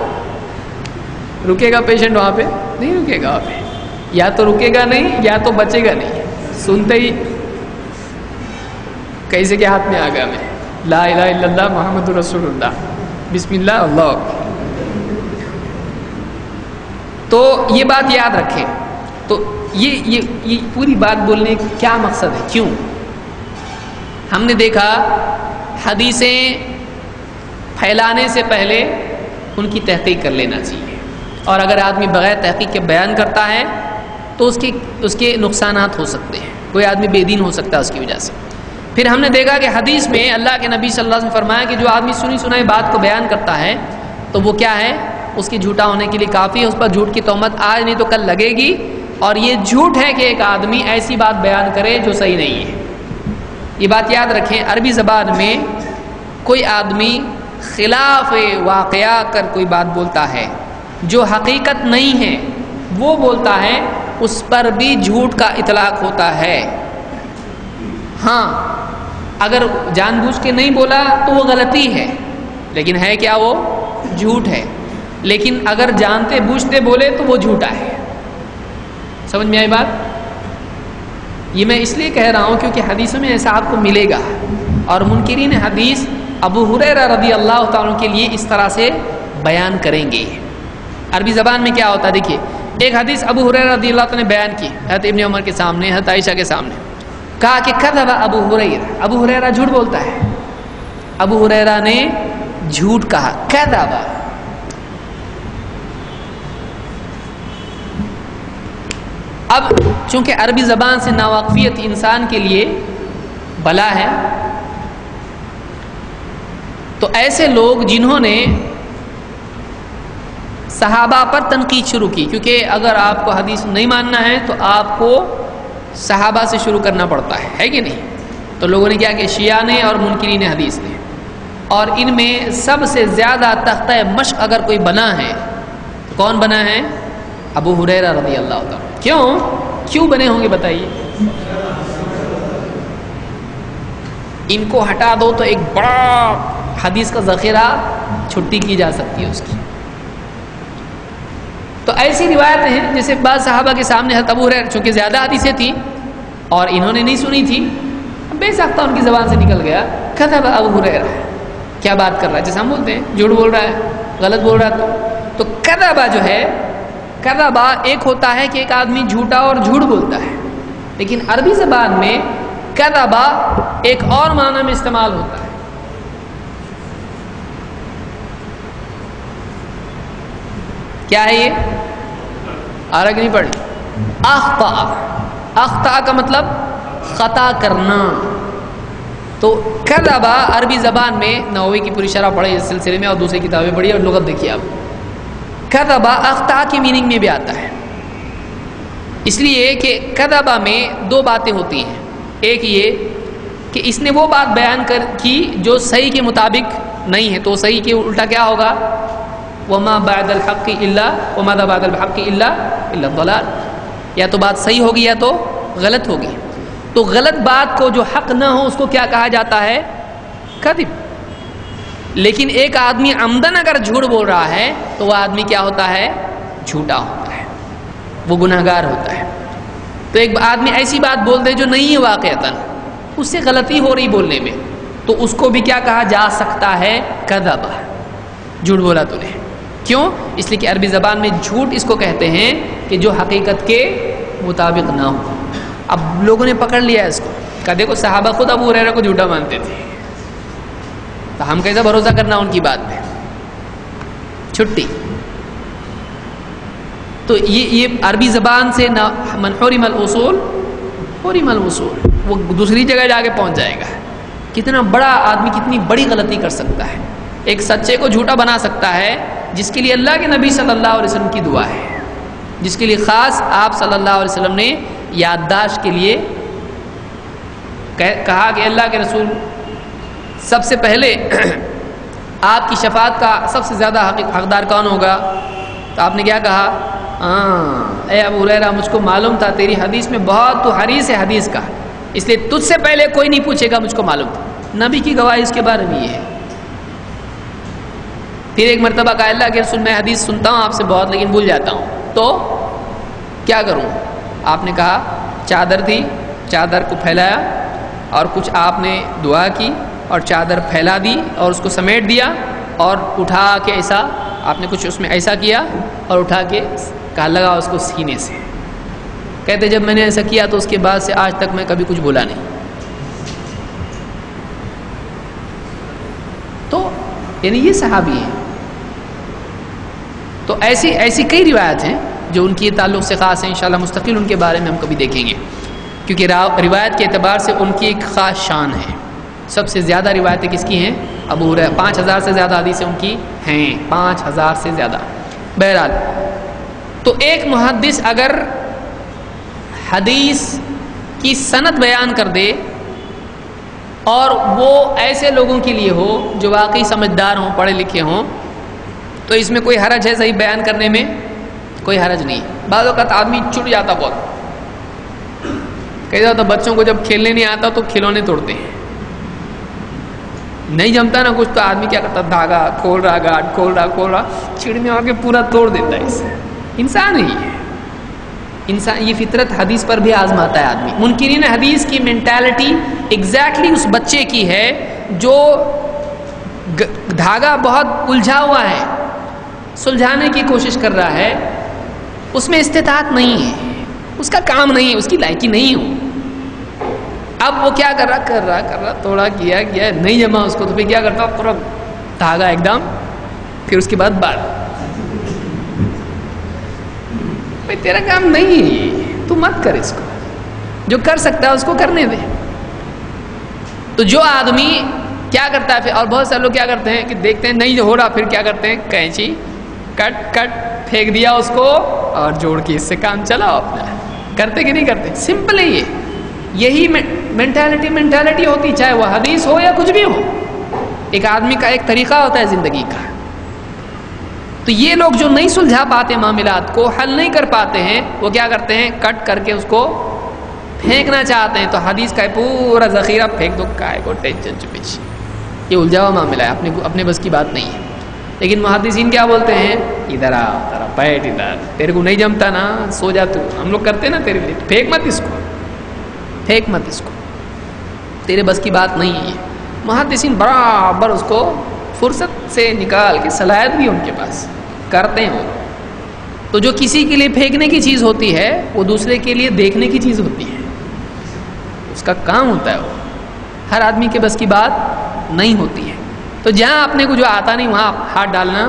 رکے گا پیشنٹ وہاں پہ نہیں، رکے گا وہاں پہ، یا تو رکے گا نہیں یا تو بچے گا نہیں، سنتے ہی کیسے کے ہاتھ میں آ گیا، میں لا الہ الا اللہ محمد رسول اللہ، بسم اللہ اللہ اکبر۔ تو یہ بات یاد رکھیں۔ تو یہ پوری بات بولنے کا کیا مقصد ہے؟ کیوں ہم نے دیکھا حدیثیں پھیلانے سے پہلے ان کی تحقیق کر لینا چاہیے، اور اگر آدمی بغیر تحقیق کے بیان کرتا ہے تو اس کے نقصانات ہو سکتے ہیں، کوئی آدمی بے دین ہو سکتا ہے اس کی وجہ سے۔ پھر ہم نے دیکھا کہ حدیث میں اللہ کے نبی صلی اللہ علیہ وسلم نے فرمایا کہ جو آدمی سنی سنائی بات کو بیان کرتا ہے تو وہ کیا ہے، اس کی جھوٹا ہونے کے لیے کافی ہے، اس پر جھوٹ کی تہمت آج نہیں تو کل لگے گی، اور یہ جھوٹ ہے کہ ایک آدمی ایسی بات بیان کرے جو صحیح نہیں ہے۔ یہ بات یاد رکھیں، عربی زبان میں کوئی آدمی خلاف واقعہ کر کوئی بات بولتا ہے جو حقیقت نہیں ہے، وہ بولتا ہے، اس پر بھی جھوٹ کا اطلاق ہوتا ہے۔ ہاں اگر جان بوجھ کے نہیں بولا تو وہ غلطی ہے، لیکن ہے کیا، وہ جھوٹ ہے۔ لیکن اگر جانتے بوجھتے بولے تو وہ جھوٹا ہے۔ سمجھ میں آئی بات؟ یہ میں اس لیے کہہ رہا ہوں کیونکہ حدیثوں میں ایسا آپ کو ملے گا، اور منکرین حدیث ابو ہریرہ رضی اللہ تعالیٰ کے لیے اس طرح سے بیان کریں گے۔ عربی زبان میں کیا ہوتا ہے، دیکھیے ایک حدیث ابو ہریرہ رضی اللہ تعالیٰ نے بیان کی حضرت ابن عمر کے سامنے، حضرت عائشہ کے سامنے، کہا کہ کذب ابو ہریرہ، ابو ہریرہ جھوٹ بولتا ہے، ابو ہریرہ نے جھوٹ کہا، کذب۔ اب چونکہ عربی زبان سے ناواقفیت انسان کے لیے بلا ہے، تو ایسے لوگ جنہوں نے صحابہ پر تنقید شروع کی، کیونکہ اگر آپ کو حدیث نہیں ماننا ہے تو آپ کو صحابہ سے شروع کرنا پڑتا ہے کہ نہیں؟ تو لوگوں نے کیا کہ شیعہ نے اور منکرین حدیث نے، اور ان میں سب سے زیادہ تختہ مشق اگر کوئی بنا ہے تو کون بنا ہے؟ ابو ہریرہ رضی اللہ تعالیٰ۔ کیوں بنے ہوں گے بتائیے؟ ان کو ہٹا دو تو ایک بڑا حدیث کا ذخیرہ چھٹی کی جا سکتی ہے اس کی۔ تو ایسی روایتیں ہیں جیسے بعض صحابہ کے سامنے حضرت ابو ہریرہ، چونکہ زیادہ حدیثیں تھیں اور انہوں نے نہیں سنی تھی، بے ساختہ ان کی زبان سے نکل گیا کذب ابو ہریرہ، کیا بات کر رہا ہے، جیسے ہم بولتے ہیں جھوٹ بول رہا ہے، غلط بول رہا ہے۔ تو کذبہ جو ہے، کذبہ ایک ہوتا ہے کہ ایک آدمی جھوٹا اور جھوٹ بولتا ہے، لیکن عربی زبان میں کذبہ ایک اور معنی میں استعمال ہوتا ہے۔ کیا ہے یہ؟ آرگ نہیں پڑھی، اخطأ، اخطا کا مطلب خطا کرنا. تو کذبا عربی زبان میں نووی کی پوری شرح پڑھے اس سلسلے میں اور دوسری کتابیں پڑھی اور لغت دیکھیے آپ. کذبا اخطا کی میننگ میں بھی آتا ہے، اس لیے کہ کذبا میں دو باتیں ہوتی ہیں. ایک یہ کہ اس نے وہ بات بیان کی جو صحیح کے مطابق نہیں ہے، تو صحیح کے الٹا کیا ہوگا؟ وما بعد الحق الا وما بعد الحق الا الضلال. یا تو بات صحیح ہوگی یا تو غلط ہوگی. تو غلط بات کو جو حق نہ ہو اس کو کیا کہا جاتا ہے؟ کذب. لیکن ایک آدمی عمدن اگر جھوٹ بول رہا ہے تو وہ آدمی کیا ہوتا ہے؟ جھوٹا ہوتا ہے، وہ گناہگار ہوتا ہے. تو ایک آدمی ایسی بات بول دے جو نہیں ہے واقعتاً، اس سے غلطی ہو رہی بولنے میں، تو اس کو بھی کیا کہا جا سکتا ہے؟ کذب، جھوٹ بولا تو نے. کیوں؟ اس لیے کہ عربی زبان میں جھوٹ اس کو کہتے ہیں کہ جو حقیقت کے مطابق نہ ہو. اب لوگوں نے پکڑ لیا اس کو، کہا دیکھو صحابہ خود ابو ہریرہ کو جھوٹا مانتے تھے، تو ہم کیسا بھروسہ کرنا ان کی بات پہ؟ چھٹی. تو یہ عربی زبان سے من حرم الاصول حرم الوصول، وہ دوسری جگہ جا کے پہنچ جائے گا. کتنا بڑا آدمی کتنی بڑی غلطی کر سکتا ہے. ایک سچے کو جھوٹا بنا سکتا ہے جس کے لیے اللہ کے نبی صلی اللہ علیہ وسلم کی دعا ہے، جس کے لیے خاص آپ صلی اللہ علیہ وسلم نے یادداشت کے لیے کہا کہ اللہ کے رسول سب سے پہلے آپ کی شفاعت کا سب سے زیادہ حقدار کون ہوگا؟ تو آپ نے کیا کہا؟ اے ابو ہریرہ مجھ کو معلوم تھا تیری حدیث میں بہت تو حریص ہے حدیث کا، اس لیے تجھ سے پہلے کوئی نہیں پوچھے گا، مجھ کو معلوم تھا. نبی کی گواہی اس کے بارے میں یہ ہے. پھر ایک مرتبہ کہا اللہ کے رسول میں حدیث سنتا ہوں آپ سے بہت لیکن بھول جاتا ہوں، تو کیا کروں؟ آپ نے کہا چادر تھی، چادر کو پھیلایا اور کچھ آپ نے دعا کی اور چادر پھیلا دی اور اس کو سمیٹ دیا اور اٹھا کے ایسا آپ نے کچھ اس میں ایسا کیا اور اٹھا کے کہا لگا اس کو سینے سے. کہتے جب میں نے ایسا کیا تو اس کے بعد سے آج تک میں کبھی کچھ بولا نہیں. تو یعنی یہ صحابی ہیں. تو ایسی کئی روایت ہیں جو ان کی تعلق سے خاص ہیں. انشاءاللہ مستقل ان کے بارے میں ہم کبھی دیکھیں گے، کیونکہ روایت کے اعتبار سے ان کی ایک خاص شان ہے. سب سے زیادہ روایتیں کس کی ہیں؟ ابو ہریرہ. 5000 سے زیادہ حدیثیں ان کی ہیں، 5000 سے زیادہ. بہرحال تو ایک محدث اگر حدیث کی سند بیان کر دے اور وہ ایسے لوگوں کے لیے ہو جو واقعی سمجھدار ہوں، پڑھے لکھے ہوں، تو اس میں کوئی حرج ہے؟ صحیح بیان کرنے میں کوئی حرج نہیں. بعض اوقات آدمی چڑ جاتا بہت، کہہ جاتا بچوں کو جب کھیلنے نہیں آتا تو کھلونے توڑتے ہیں، نہیں جمتا نا کچھ تو آدمی کیا کرتا؟ دھاگا کھول رہا، گاٹ کھول رہا، چڑ میں آ کے پورا توڑ دیتا ہے. اسے انسان ہی ہے، انسان یہ فطرت حدیث پر بھی آزماتا ہے آدمی. منکرین حدیث کی مینٹالٹی ایگزیکٹلی اس بچے کی ہے جو دھاگا بہت الجھا ہوا ہے، سلجھانے کی کوشش کر رہا ہے، اس میں استطاعت نہیں ہے، اس کا کام نہیں ہے، اس کی لائقی نہیں ہو. اب وہ کیا کر رہا توڑا کیا نہیں جمع اس کو، تو پھر کیا کرتا؟ پورا دھاگا ایک دم، پھر اس کے بعد بال. بھائی تیرا کام نہیں ہے، تو مت کر اس کو، جو کر سکتا ہے اس کو کرنے دے. تو جو آدمی کیا کرتا ہے پھر، اور بہت سارے لوگ کیا کرتے ہیں کہ دیکھتے ہیں نہیں ہو رہا، پھر کیا کرتے ہیں؟ کینچی کٹ پھینک دیا اس کو اور جوڑ کے اس سے کام چلاؤ اپنا. کرتے کہ نہیں کرتے؟ سمپل ہے یہی مینٹالٹی ہوتی، چاہے وہ حدیث ہو یا کچھ بھی ہو. ایک آدمی کا ایک طریقہ ہوتا ہے زندگی کا. تو یہ لوگ جو نہیں سلجھا پاتے معاملات کو، حل نہیں کر پاتے ہیں، وہ کیا کرتے ہیں؟ کٹ کر کے اس کو پھینکنا چاہتے ہیں. تو حدیث کا پورا ذخیرہ پھینک دو، کائے کو ٹینشن چپچ. یہ الجھا ہوا معاملہ ہے، اپنے بس کی بات نہیں ہے. لیکن محدثین کیا بولتے ہیں؟ ادھر آ، ذرا بیٹھ ادھر، تیرے کو نہیں جمتا نا، سو جا تو. ہم لوگ کرتے نا تیرے لیے، پھینک مت اس کو، تیرے بس کی بات نہیں ہے. محدثین برابر اس کو فرصت سے نکال کے، صلاحیت بھی ان کے پاس کرتے ہیں وہ. تو جو کسی کے لیے پھینکنے کی چیز ہوتی ہے وہ دوسرے کے لیے دیکھنے کی چیز ہوتی ہے، اس کا کام ہوتا ہے. وہ ہر آدمی کے بس کی بات نہیں ہوتی ہے. تو جہاں اپنے کو جو آتا نہیں وہاں ہاتھ ڈالنا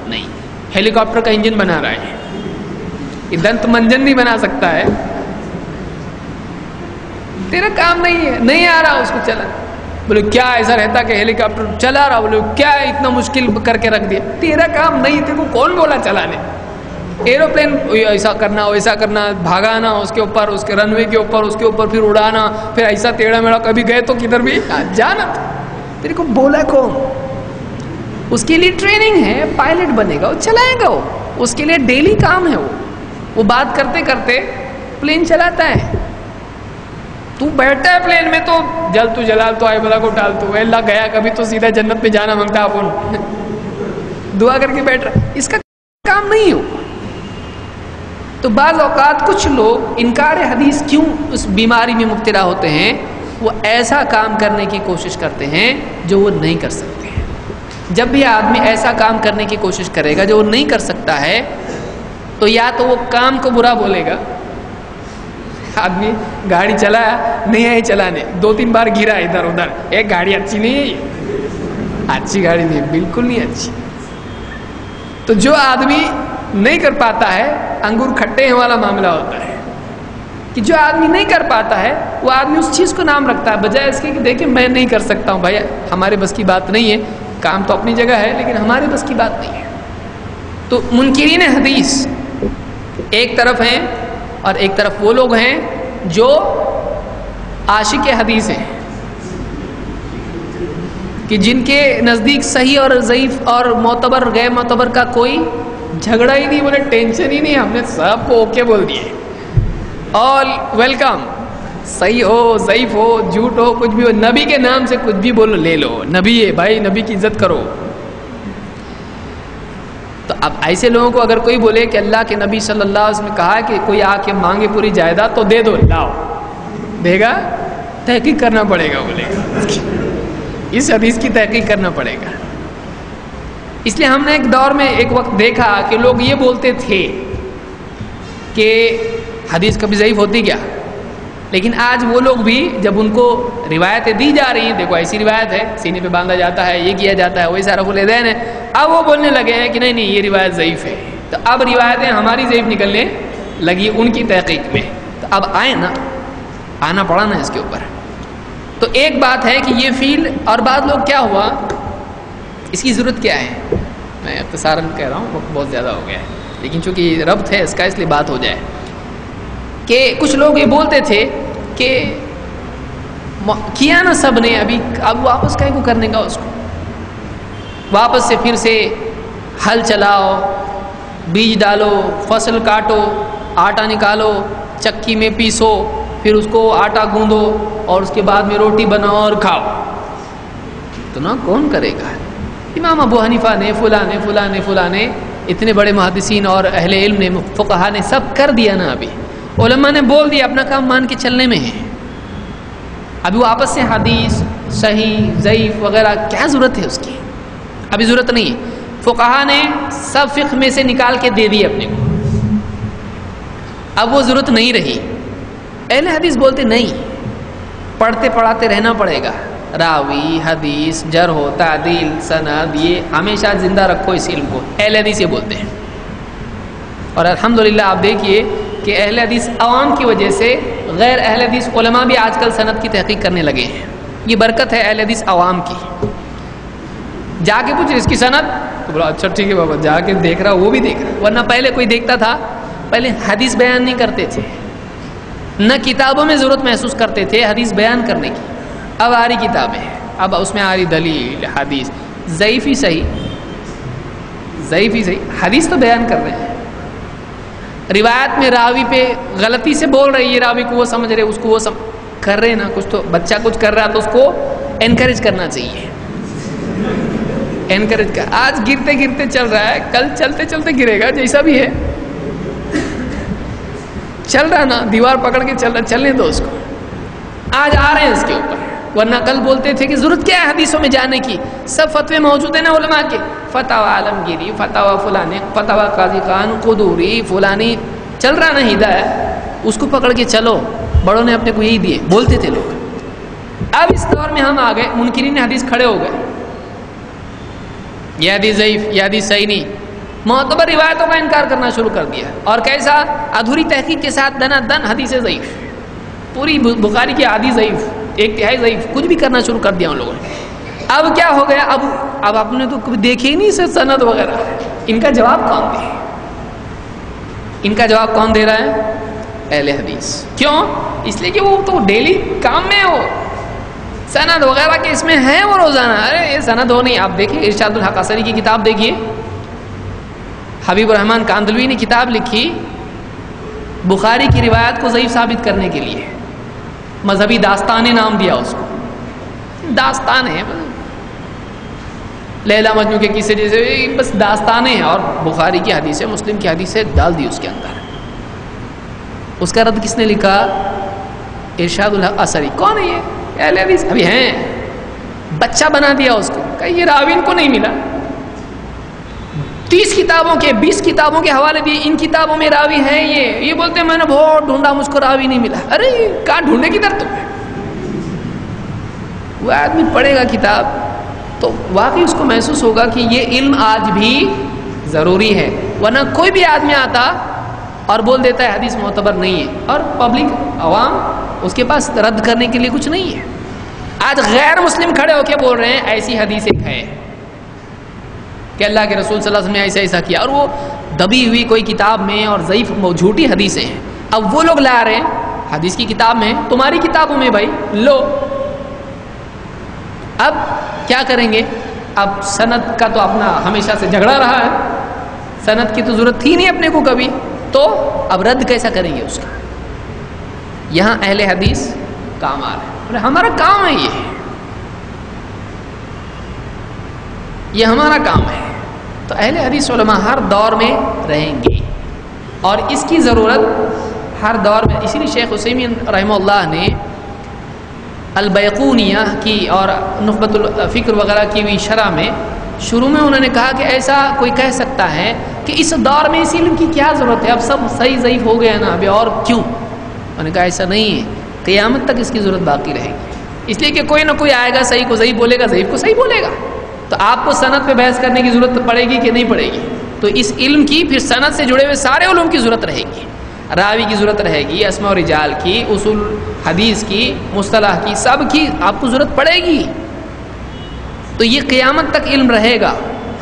نہیں. ہیلی کاپٹر کا انجن بنا رہا ہے، یہ دنت منجن نہیں بنا سکتا ہے. تیرا کام نہیں ہے, نہیں آ رہا اس کو چلا. بولے کیا ایسا رہتا کہ ہیلی کاپٹر چلا رہا؟ بولے کیا اتنا مشکل کر کے رکھ دیا؟ تیرا کام نہیں, تیرے کو کون بولا چلانے؟ ایروپلین ایسا کرنا ویسا کرنا, بھاگانا اس کے اوپر, اس کے رن وے کے اوپر, اس کے اوپر پھر اڑانا, پھر ایسا ٹیڑھا میڑا, کبھی گئے تو کدھر بھی جانا. تیرے کو بولا کون؟ اس کے لیے ٹریننگ ہے, پائلٹ بنے گا, وہ چلائے گا, وہ اس کے لیے ڈیلی کام ہے. وہ بات کرتے کرتے پلین چلاتا ہے. تو بیٹھتا ہے پلین میں تو جل تو جلال تو آئے بلا کو ٹال تو اللہ گیا کبھی تو سیدھا جنت میں جانا مانگتا ہے, اپن دعا کر کے بیٹھ رہا, اس کا کام نہیں ہو. تو بعض اوقات کچھ لوگ انکار حدیث کیوں اس بیماری میں مبتلا ہوتے ہیں؟ وہ ایسا کام کرنے کی کوشش کرتے ہیں جو وہ نہیں کر سکتے ہیں. جب بھی آدمی ایسا کام کرنے کی کوشش کرے گا جو وہ نہیں کر سکتا ہے, تو یا تو وہ کام کو برا بولے گا. آدمی گاڑی چلایا, نہیں ہے چلانے, 2-3 بار گرا ادھر ادھر, ایک گاڑی اچھی نہیں ہے, اچھی گاڑی نہیں, بالکل نہیں اچھی. تو جو آدمی نہیں کر پاتا ہے, انگور کھٹے ہیں والا معاملہ ہوتا ہے کہ جو آدمی نہیں کر پاتا ہے وہ آدمی اس چیز کو نام رکھتا ہے, بجائے اس کے کہ دیکھیں میں نہیں کر سکتا ہوں. بھائی ہمارے بس کی بات نہیں ہے, کام تو اپنی جگہ ہے لیکن ہمارے بس کی بات نہیں ہے. تو منکرین حدیث ایک طرف ہیں, اور ایک طرف وہ لوگ ہیں جو عاشق حدیث ہیں, کہ جن کے نزدیک صحیح اور ضعیف اور معتبر غیر معتبر کا کوئی جھگڑا ہی نہیں, بولے ٹینشن ہی نہیں, ہم نے سب کو اوکے بول دیے, آل ویلکم, صحیح ہو ضعیف ہو جھوٹ ہو کچھ بھی ہو, نبی کے نام سے کچھ بھی بولو لے لو, نبی ہے بھائی, نبی کی عزت کرو. تو اب ایسے لوگوں کو اگر کوئی بولے کہ اللہ کے نبی صلی اللہ علیہ وسلم نے کہا کہ کوئی آ کے مانگے پوری جائیداد تو دے دو, لاؤ, دے گا؟ تحقیق کرنا پڑے گا, بولے گا اس حدیث کی تحقیق کرنا پڑے گا. اس لیے ہم نے ایک دور میں ایک وقت دیکھا کہ لوگ یہ بولتے تھے کہ حدیث کبھی ضعیف ہوتی کیا, لیکن آج وہ لوگ بھی جب ان کو روایتیں دی جا رہی ہیں, دیکھو ایسی روایت ہے, سینے پہ باندھا جاتا ہے, یہ کیا جاتا ہے, وہی سارا فلیدین ہے, اب وہ بولنے لگے ہیں کہ نہیں نہیں یہ روایت ضعیف ہے. تو اب روایتیں ہماری ضعیف نکلنے لگی ان کی تحقیق میں. تو اب آئے نا, آنا پڑا نا اس کے اوپر. تو ایک بات ہے کہ یہ فیلڈ, اور بعض لوگ کیا ہوا, اس کی ضرورت کیا ہے, میں اختصاراً کہہ رہا ہوں, وقت بہت زیادہ ہو گیا ہے, لیکن چونکہ ربط ہے اس کا اس لیے بات ہو جائے, کہ کچھ لوگ یہ بولتے تھے کہ کیا نا سب نے, اب واپس کہیں کو کرنے کا, اس کو واپس سے پھر سے ہل چلاؤ, بیج ڈالو, فصل کاٹو, آٹا نکالو, چکی میں پیسو, پھر اس کو آٹا گوندو, اور اس کے بعد میں روٹی بناؤ اور کھاؤ. تو نا کون کرے گا؟ امام ابو حنیفہ نے, فلاں نے اتنے بڑے محدثین اور اہل علم نے, فقہا نے سب کر دیا نا. ابھی علماء نے بول دیا, اپنا کام مان کے چلنے میں ہے. ابھی واپس سے حدیث صحیح ضعیف وغیرہ کیا ضرورت ہے اس کی؟ ابھی ضرورت نہیں ہے. فقہا نے سب فقہ میں سے نکال کے دے دی اپنے کو, اب وہ ضرورت نہیں رہی. اہل حدیث بولتے نہیں, پڑھتے پڑھاتے رہنا پڑے گا, راوی حدیث جرح و تعدیل سند یہ ہمیشہ زندہ رکھو اس علم کو, اہل حدیث یہ بولتے ہیں. اور الحمدللہ آپ دیکھیے کہ اہل حدیث عوام کی وجہ سے غیر اہل حدیث علماء بھی آج کل سند کی تحقیق کرنے لگے ہیں. یہ برکت ہے اہل حدیث عوام کی. جا کے پوچھ اس کی سند, تو بولا اچھا ٹھیک ہے بابا, جا کے دیکھ رہا, وہ بھی دیکھ رہا. ورنہ پہلے کوئی دیکھتا تھا, پہلے حدیث بیان نہیں کرتے تھے, نہ کتابوں میں ضرورت محسوس کرتے تھے حدیث بیان کرنے کی. اب آ رہی کتابیں, اب اس میں آ رہی دلیل حدیث, ضعیف ہی صحیح, حدیث تو بیان کر رہے ہیں. روایت میں راوی پہ غلطی سے بول رہے, یہ راوی کو وہ سمجھ رہے, اس کو وہ کر رہے نا. کچھ تو بچہ کچھ کر رہا تو اس کو انکریج کرنا چاہیے, انکریج کر. آج گرتے گرتے چل رہا ہے, کل چلتے چلتے گرے گا, جیسا بھی ہے چل رہا نا, دیوار پکڑ کے چل رہا, چلنے دو اس کو. آج آ رہے ہیں اس کے اوپر, ورنہ کل بولتے تھے کہ ضرورت کیا ہے حدیثوں میں جانے کی, سب فتوے موجود ہیں نا علماء کے, فتاوی عالمگیری, فتاوی فلانے, فتاوی قاضی خان قدوری فلانی, چل رہا نا ہدایت, اس کو پکڑ کے چلو. بڑوں نے اپنے کو یہی دیے, بولتے تھے لوگ. اب اس دور میں ہم آ گئے, منکرین حدیث کھڑے ہو گئے, یہ حدیث ضعیف, یہ حدیث صحیح نہیں, معتبر روایتوں کا انکار کرنا شروع کر دیا. اور کیسا؟ ادھوری تحقیق کے ساتھ دنا دن حدیث ضعیف. پوری بخاری کی حدیث ضعیف، ایک تہائی ضعیف، کچھ بھی کرنا شروع کر دیا ان لوگوں نے. اب کیا ہو گیا، اب آپ نے تو کبھی دیکھے ہی نہیں سند وغیرہ. ان کا جواب کون دے؟ ان کا جواب کون دے رہا ہے؟ اہل حدیث. کیوں؟ اس لیے کہ وہ تو ڈیلی کام میں ہو، سند وغیرہ کے اس میں ہیں وہ روزانہ. ارے یہ سند ہو نہیں. آپ دیکھیں ارشاد الحق اثری کی کتاب دیکھیے، حبیب الرحمن کاندلوی نے کتاب لکھی بخاری کی روایت کو ضعیف ثابت کرنے کے لیے. مذہبی داستان نام دیا اس کو. داستان ہے، لیلا مجنوں کے قصے جیسے بس داستانیں ہیں، اور بخاری کی حدیث ہے، مسلم کی حدیث ہے ڈال دی اس کے اندر. اس کا رد کس نے لکھا؟ ارشاد الحق اثری. کون ہے یہ؟ اہل حدیث. ابھی ہیں، بچہ بنا دیا اس کو. کہ یہ راوی ان کو نہیں ملا. 30 کتابوں کے 20 کتابوں کے حوالے دیے، ان کتابوں میں راوی ہیں. یہ بولتے ہیں میں نے بہت ڈھونڈا مجھ کو راوی نہیں ملا. ارے کہاں ڈھونڈے کدھر تم؟ وہ آدمی پڑھے گا کتاب تو واقعی اس کو محسوس ہوگا کہ یہ علم آج بھی ضروری ہے. ورنہ کوئی بھی آدمی آتا اور بول دیتا ہے حدیث معتبر نہیں ہے، اور پبلک عوام اس کے پاس رد کرنے کے لیے کچھ نہیں ہے. آج غیر مسلم کھڑے ہو کے بول رہے ہیں ایسی حدیث ایک ہے کہ اللہ کے رسول صلی اللہ علیہ وسلم نے ایسا ایسا کیا، اور وہ دبی ہوئی کوئی کتاب میں اور ضعیف جھوٹی حدیثیں ہیں. اب وہ لوگ لا رہے ہیں حدیث کی کتاب میں، تمہاری کتابوں میں بھائی لو. اب کیا کریں گے؟ اب سند کا تو اپنا ہمیشہ سے جھگڑا رہا ہے، سند کی تو ضرورت تھی نہیں اپنے کو کبھی، تو اب رد کیسا کریں گے اس کا؟ یہاں اہل حدیث کام آ رہے ہیں. ہمارا کام ہے، یہ ہمارا کام ہے. تو اہل حدیث علماء ہر دور میں رہیں گے، اور اس کی ضرورت ہر دور میں. اسی لیے شیخ عثیمین رحمہ اللہ نے البیقونیہ کی اور نخبۃ الفکر وغیرہ کی ہوئی شرح میں شروع میں انہوں نے کہا کہ ایسا کوئی کہہ سکتا ہے کہ اس دور میں اس علم کی کیا ضرورت ہے، اب سب صحیح ضعیف ہو گیا نا، ابھی اور کیوں؟ انہوں نے کہا ایسا نہیں ہے، قیامت تک اس کی ضرورت باقی رہے گی. اس لیے کہ کوئی نہ کوئی آئے گا صحیح کو صحیح بولے گا، ضعیف کو صحیح بولے گا. تو آپ کو سند پہ بحث کرنے کی ضرورت پڑے گی کہ نہیں پڑے گی؟ تو اس علم کی پھر سند سے جڑے ہوئے سارے علوم کی ضرورت رہے گی. راوی کی ضرورت رہے گی، اسماء و رجال کی، اصول حدیث کی، مصطلح کی، سب کی آپ کو ضرورت پڑے گی. تو یہ قیامت تک علم رہے گا.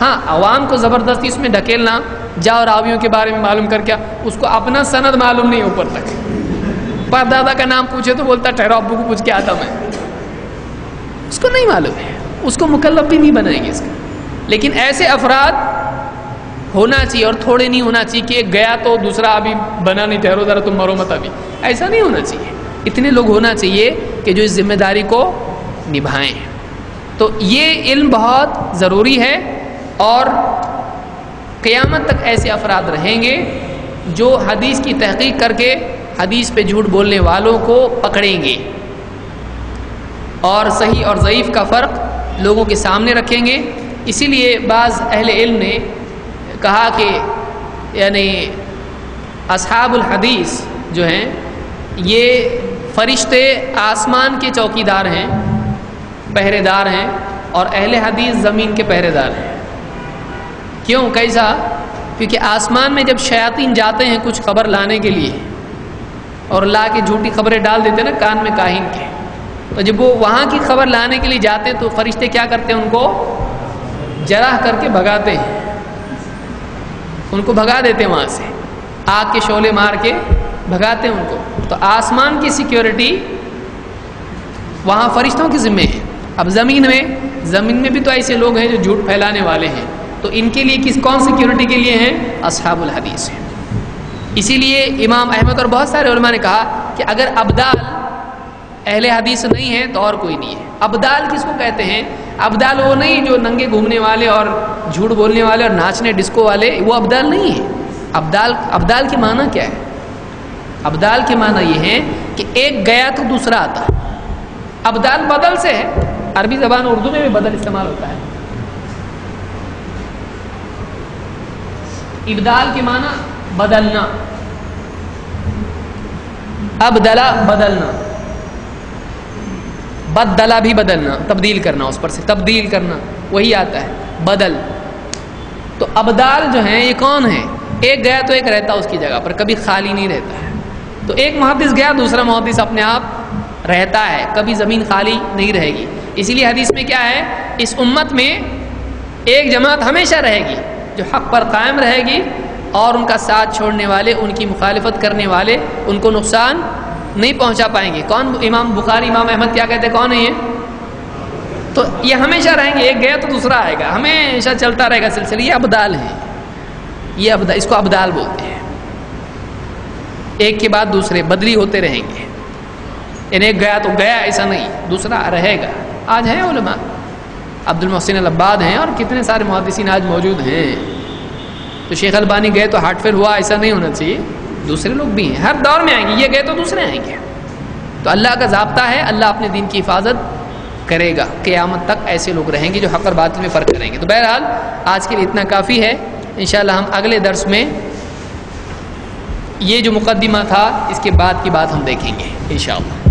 ہاں عوام کو زبردستی اس میں ڈھکیلنا، جاؤ راویوں کے بارے میں معلوم کر کے، اس کو اپنا سند معلوم نہیں اوپر تک. پر دادا کا نام پوچھے تو بولتا ٹھہرو ابو کو پوچھ کے آتا میں. اس کو نہیں معلوم ہے، اس کو مکلف بھی نہیں بنائیں گے اس کا. لیکن ایسے افراد ہونا چاہیے، اور تھوڑے نہیں ہونا چاہیے کہ ایک گیا تو دوسرا ابھی بنا نہیں، ٹھہرو ذرا تم مرو مت ابھی. ایسا نہیں ہونا چاہیے. اتنے لوگ ہونا چاہیے کہ جو اس ذمہ داری کو نبھائیں. تو یہ علم بہت ضروری ہے، اور قیامت تک ایسے افراد رہیں گے جو حدیث کی تحقیق کر کے حدیث پہ جھوٹ بولنے والوں کو پکڑیں گے، اور صحیح اور ضعیف کا فرق لوگوں کے سامنے رکھیں گے. اسی لیے بعض اہل علم نے کہا کہ یعنی اصحاب الحدیث جو ہیں یہ فرشتے آسمان کے چوکیدار ہیں، پہرے دار ہیں، اور اہل حدیث زمین کے پہرے دار ہیں. کیوں؟ کیسا؟ کیونکہ آسمان میں جب شیاطین جاتے ہیں کچھ خبر لانے کے لیے، اور لا کے جھوٹی خبریں ڈال دیتے ہیں نا کان میں کاہن کے، تو جب وہ وہاں کی خبر لانے کے لیے جاتے ہیں تو فرشتے کیا کرتے ہیں؟ ان کو جرح کر کے بھگاتے ہیں، ان کو بھگا دیتے ہیں وہاں سے، آگ کے شعلے مار کے بھگاتے ہیں ان کو. تو آسمان کی سیکیورٹی وہاں فرشتوں کے ذمہ ہے. اب زمین میں بھی تو ایسے لوگ ہیں جو جھوٹ پھیلانے والے ہیں، تو ان کے لیے کون سیکیورٹی کے لیے ہیں؟ اصحاب الحدیث ہیں. اسی لیے امام احمد اور بہت سارے علماء نے کہا کہ اگر ابدال اہل حدیث نہیں ہے تو اور کوئی نہیں ہے. ابدال کس کو کہتے ہیں؟ ابدال وہ نہیں جو ننگے گھومنے والے اور جھوٹ بولنے والے اور ناچنے ڈسکو والے، وہ ابدال نہیں ہے. ابدال کے معنی کیا ہے؟ ابدال کے معنی یہ ہے کہ ایک گیا تو دوسرا آتا. ابدال بدل سے ہے، عربی زبان اردو میں بھی بدل استعمال ہوتا ہے. ابدال کے معنی بدلنا، ابدلا بدلنا، بدلا بھی بدلنا، تبدیل کرنا، اس پر سے تبدیل کرنا، وہی آتا ہے بدل. تو ابدال جو ہیں یہ کون ہیں؟ ایک گیا تو ایک رہتا اس کی جگہ پر، کبھی خالی نہیں رہتا ہے. تو ایک محدث گیا دوسرا محدث اپنے آپ رہتا ہے، کبھی زمین خالی نہیں رہے گی. اسی لیے حدیث میں کیا ہے، اس امت میں ایک جماعت ہمیشہ رہے گی جو حق پر قائم رہے گی، اور ان کا ساتھ چھوڑنے والے، ان کی مخالفت کرنے والے ان کو نقصان نہیں پہنچا پائیں گے. کون؟ امام بخاری، امام احمد کیا کہتے ہیں، کون ہے یہ؟ تو یہ ہمیشہ رہیں گے، ایک گیا تو دوسرا آئے گا، ہمیشہ چلتا رہے گا سلسلہ. یہ ابدال ہیں، یہ ابدال، اس کو ابدال بولتے ہیں. ایک کے بعد دوسرے بدلی ہوتے رہیں گے، یعنی ایک گیا تو گیا ایسا نہیں، دوسرا رہے گا. آج ہیں علماء، عبد المحسن العباد ہیں، اور کتنے سارے محدثین آج موجود ہیں. تو شیخ البانی گئے تو ہارٹ فیل ہوا، ایسا نہیں ہونا چاہیے. دوسرے لوگ بھی ہیں، ہر دور میں آئیں گے، یہ گئے تو دوسرے آئیں گے. تو اللہ کا ضابطہ ہے، اللہ اپنے دین کی حفاظت کرے گا. قیامت تک ایسے لوگ رہیں گے جو حق اور باطل میں فرق کریں گے. تو بہرحال آج کے لیے اتنا کافی ہے. انشاءاللہ ہم اگلے درس میں یہ جو مقدمہ تھا اس کے بعد کی بات ہم دیکھیں گے انشاءاللہ.